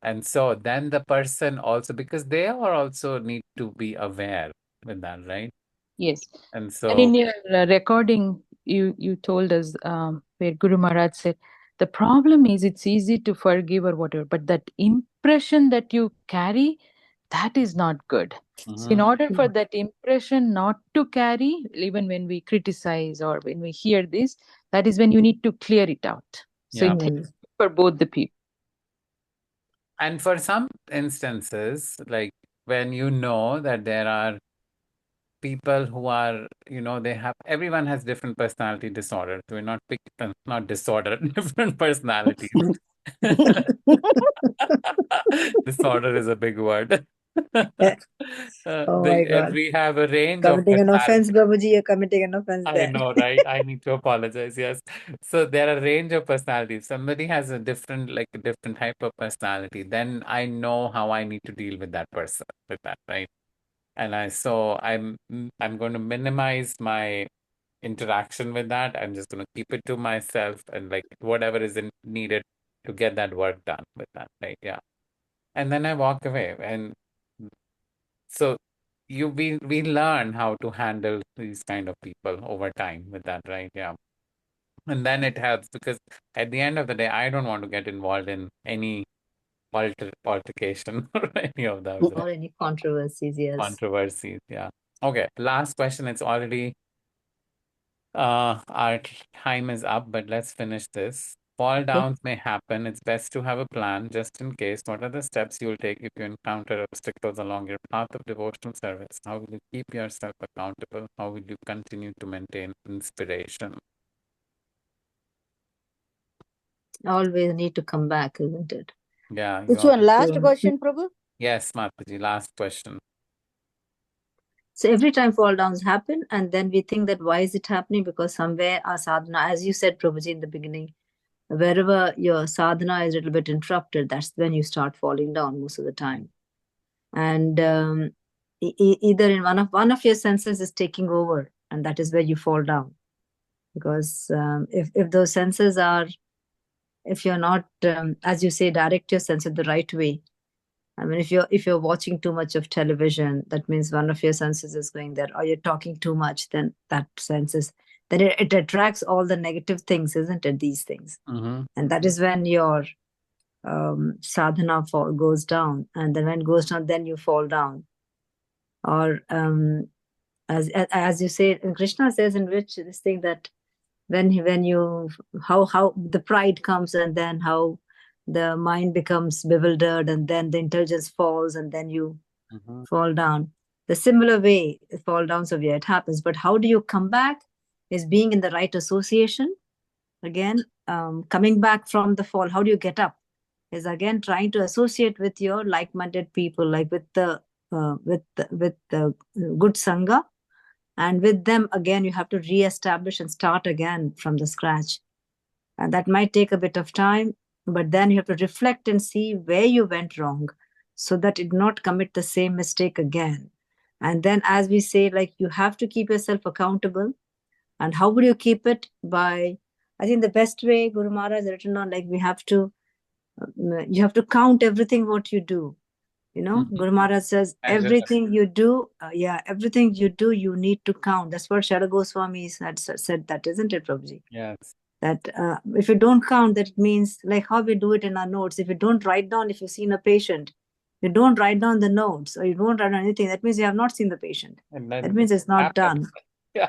[SPEAKER 1] And so then the person also, because they are also need to be aware with that, right?
[SPEAKER 3] Yes.
[SPEAKER 1] And
[SPEAKER 3] And
[SPEAKER 1] so,
[SPEAKER 3] in your recording, you told us where Guru Maharaj said, the problem is it's easy to forgive or whatever, but that impression that you carry, that is not good. So in
[SPEAKER 1] mhm,
[SPEAKER 3] order for that impression not to carry, even when we criticize or when we hear this, that is when you need to clear it out. So
[SPEAKER 1] yeah.
[SPEAKER 3] it helps for both the people.
[SPEAKER 1] And for some instances, like when you know that there are people who are, everyone has different personality disorders. We're not disorder, different personalities. Disorder is a big word.
[SPEAKER 6] Oh my God.
[SPEAKER 1] We have a range of
[SPEAKER 6] Committing an offense,
[SPEAKER 1] personalities.
[SPEAKER 6] Babuji, you're committing an offense
[SPEAKER 1] I
[SPEAKER 6] then.
[SPEAKER 1] know, right? I need to apologize. Yes. So there are a range of personalities. Somebody has a different type of personality. Then I know how I need to deal with that person, with that, right? And I'm going to minimize my interaction with that. I'm just going to keep it to myself and like whatever is needed to get that work done with that, right? Yeah. And then I walk away. And so we learn how to handle these kind of people over time with that, right? Yeah. And then it helps because at the end of the day, I don't want to get involved in any altercation or any of those, right?
[SPEAKER 6] Or any controversies, yes.
[SPEAKER 1] Controversies. Yeah. Okay. Last question. It's already our time is up, but let's finish this. Fall downs may happen. It's best to have a plan just in case. What are the steps you'll take if you encounter obstacles along your path of devotional service? How will you keep yourself accountable? How will you continue to maintain inspiration?
[SPEAKER 6] Always need to come back, isn't it?
[SPEAKER 1] Yeah.
[SPEAKER 2] Which one? Last
[SPEAKER 6] So-
[SPEAKER 2] question, Prabhu?
[SPEAKER 1] Yes, Mataji. Last question.
[SPEAKER 6] So every time fall downs happen, and then we think that why is it happening? Because somewhere our sadhana, as you said, Prabhuji, in the beginning, wherever your sadhana is a little bit interrupted, that's when you start falling down most of the time. And either in one of your senses is taking over, and that is where you fall down. Because if those senses are, if you're not, as you say, direct your sense the right way. I mean, if you're watching too much of television, that means one of your senses is going there. Or you're talking too much, then that senses, then it attracts all the negative things, isn't it? These things, and that is when your sadhana goes down, and then when it goes down, then you fall down. Or as you say, and Krishna says in which this thing that when you how the pride comes, and then how the mind becomes bewildered, and then the intelligence falls, and then you fall down. The similar way, fall down severe, it happens. But how do you come back is being in the right association. Again, coming back from the fall, how do you get up? Is again trying to associate with your like-minded people, like with the good sangha, and with them again you have to re-establish and start again from the scratch. And that might take a bit of time, but then you have to reflect and see where you went wrong so that you do not commit the same mistake again. And then, as we say, like, you have to keep yourself accountable. And how would you keep it? By, I think the best way Guru Maharaj has written on, like, you have to count everything what you do. Guru Maharaj says, everything you do, everything you do, you need to count. That's what Shara Goswami had said that, isn't it, Prabhuji?
[SPEAKER 1] Yes.
[SPEAKER 6] That if you don't count, that means like how we do it in our notes. If you don't write down, if you've seen a patient, you don't write down the notes, or you don't write down anything, that means you have not seen the patient. That means it's not done.
[SPEAKER 1] Yeah.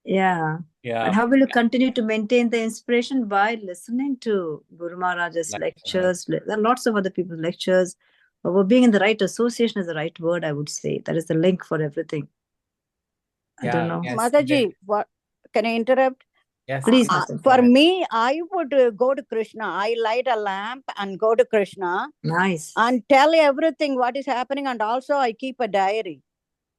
[SPEAKER 6] Yeah.
[SPEAKER 1] Yeah.
[SPEAKER 6] And how will you continue to maintain the inspiration? By listening to Guru Maharaj's lectures. There are lots of other people's lectures. But being in the right association is the right word, I would say. That is the link for everything. I don't know.
[SPEAKER 1] Yes.
[SPEAKER 2] Mataji, what, can I interrupt?
[SPEAKER 1] Yes.
[SPEAKER 6] Please.
[SPEAKER 2] For me, I would go to Krishna. I light a lamp and go to Krishna.
[SPEAKER 6] Nice.
[SPEAKER 2] And tell everything what is happening. And also I keep a diary.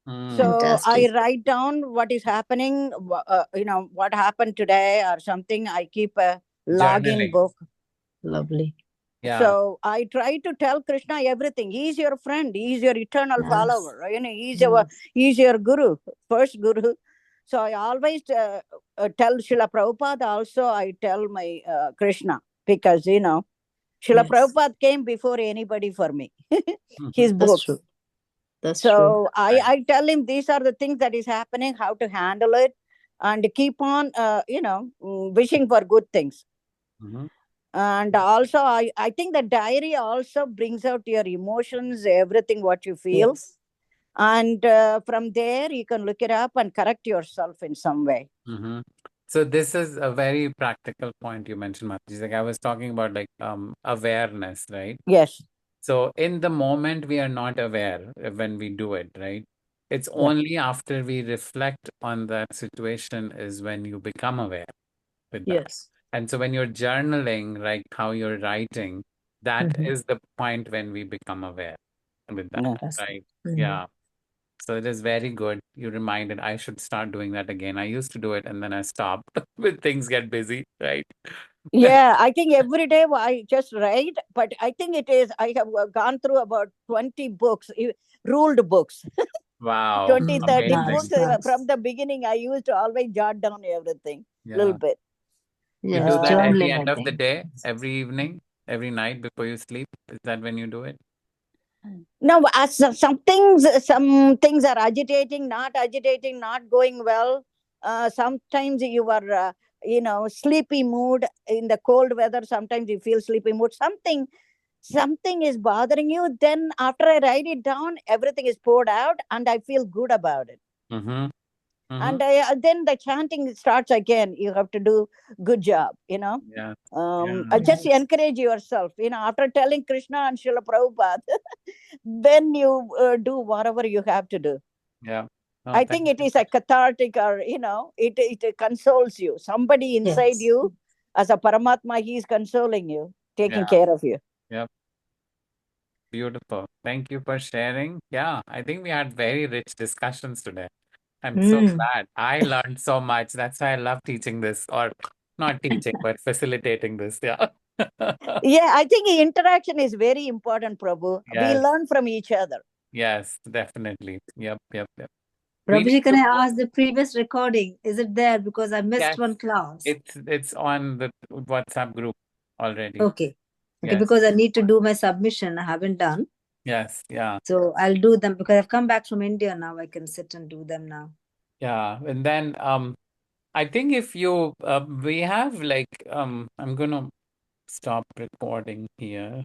[SPEAKER 1] Mm.
[SPEAKER 2] So I
[SPEAKER 6] Fantastic.
[SPEAKER 2] write down what is happening, what happened today or something. I keep a login
[SPEAKER 1] Journaling.
[SPEAKER 2] book.
[SPEAKER 6] Lovely.
[SPEAKER 1] Yeah.
[SPEAKER 2] So I try to tell Krishna everything. He's your friend. He's your eternal
[SPEAKER 6] Yes.
[SPEAKER 2] follower. He's
[SPEAKER 6] Yes.
[SPEAKER 2] he's your guru, first guru. So I always tell Srila Prabhupada also. I tell my Krishna, because Srila
[SPEAKER 6] Yes.
[SPEAKER 2] Prabhupada came before anybody for me.
[SPEAKER 1] Mhm.
[SPEAKER 2] His
[SPEAKER 6] That's
[SPEAKER 2] books.
[SPEAKER 6] true. That's true.
[SPEAKER 2] So
[SPEAKER 1] Right.
[SPEAKER 2] I tell him these are the things that is happening, how to handle it, and keep on wishing for good things.
[SPEAKER 1] Mhm.
[SPEAKER 2] And also I think the diary also brings out your emotions, everything what you feel.
[SPEAKER 6] Yes.
[SPEAKER 2] And from there you can look it up and correct yourself in some way.
[SPEAKER 1] Mhm. So this is a very practical point you mentioned, Mataji. Like I was talking about like awareness, right?
[SPEAKER 2] Yes.
[SPEAKER 1] So in the moment we are not aware when we do it, right? It's
[SPEAKER 2] Yeah.
[SPEAKER 1] only after we reflect on that situation is when you become aware with that.
[SPEAKER 6] Yes.
[SPEAKER 1] And so when you're journaling, like how you're writing, that
[SPEAKER 6] Mhm.
[SPEAKER 1] is the point when we become aware with that,
[SPEAKER 2] Yeah.
[SPEAKER 6] That's
[SPEAKER 1] right?
[SPEAKER 6] Mhm.
[SPEAKER 1] Yeah. So it is very good. You reminded I should start doing that again. I used to do it and then I stopped when things get busy, right?
[SPEAKER 2] Yeah, I think every day I just write, but I think I have gone through about 20 books, ruled books.
[SPEAKER 1] Wow.
[SPEAKER 2] 20, 30
[SPEAKER 1] Amazing.
[SPEAKER 2] books.
[SPEAKER 6] Nice. Nice.
[SPEAKER 2] From the beginning I used to always jot down everything little
[SPEAKER 1] Yeah.
[SPEAKER 2] bit.
[SPEAKER 1] You
[SPEAKER 6] Yes.
[SPEAKER 1] do that at the
[SPEAKER 6] Journaling, I
[SPEAKER 1] end of the
[SPEAKER 6] think.
[SPEAKER 1] day, every evening, every night before you sleep? Is that when you do it?
[SPEAKER 2] No, as some things are agitating, not going well. Sometimes you are sleepy mood in the cold weather. Sometimes you feel sleepy mood. Something is bothering you. Then after I write it down, everything is poured out and I feel good about it.
[SPEAKER 1] Mm-hmm. Mm-hmm.
[SPEAKER 2] And then the chanting starts again. You have to do good job.
[SPEAKER 1] Yeah.
[SPEAKER 2] Just
[SPEAKER 6] Nice.
[SPEAKER 2] encourage yourself. After telling Krishna and Srila Prabhupada, then you do whatever you have to do.
[SPEAKER 1] Yeah. Oh,
[SPEAKER 2] I
[SPEAKER 1] thank
[SPEAKER 2] think it
[SPEAKER 1] you.
[SPEAKER 2] is a cathartic, or it consoles you. Somebody inside
[SPEAKER 6] Yes.
[SPEAKER 2] you, as a Paramatma, he is consoling you, taking
[SPEAKER 1] Yeah.
[SPEAKER 2] care of you.
[SPEAKER 1] Yep. Beautiful. Thank you for sharing. Yeah, I think we had very rich discussions today. I'm so glad. I learned so much. That's why I love teaching this, or not teaching, but facilitating this. Yeah.
[SPEAKER 2] Yeah, I think interaction is very important, Prabhu. We
[SPEAKER 1] Yes.
[SPEAKER 2] learn from each other.
[SPEAKER 1] Yes, definitely. Yep. We need
[SPEAKER 6] Prabhuji, can
[SPEAKER 1] to
[SPEAKER 6] I ask the previous recording? Is it there? Because I missed
[SPEAKER 1] Yes,
[SPEAKER 6] one class.
[SPEAKER 1] it's on the WhatsApp group already.
[SPEAKER 6] Okay. Okay,
[SPEAKER 1] Yes.
[SPEAKER 6] because I need to do my submission. I haven't done.
[SPEAKER 1] Yes. Yeah.
[SPEAKER 6] So I'll do them because I've come back from India now. I can sit and do them now.
[SPEAKER 1] Yeah. And then I think if you we have like I'm gonna stop recording here.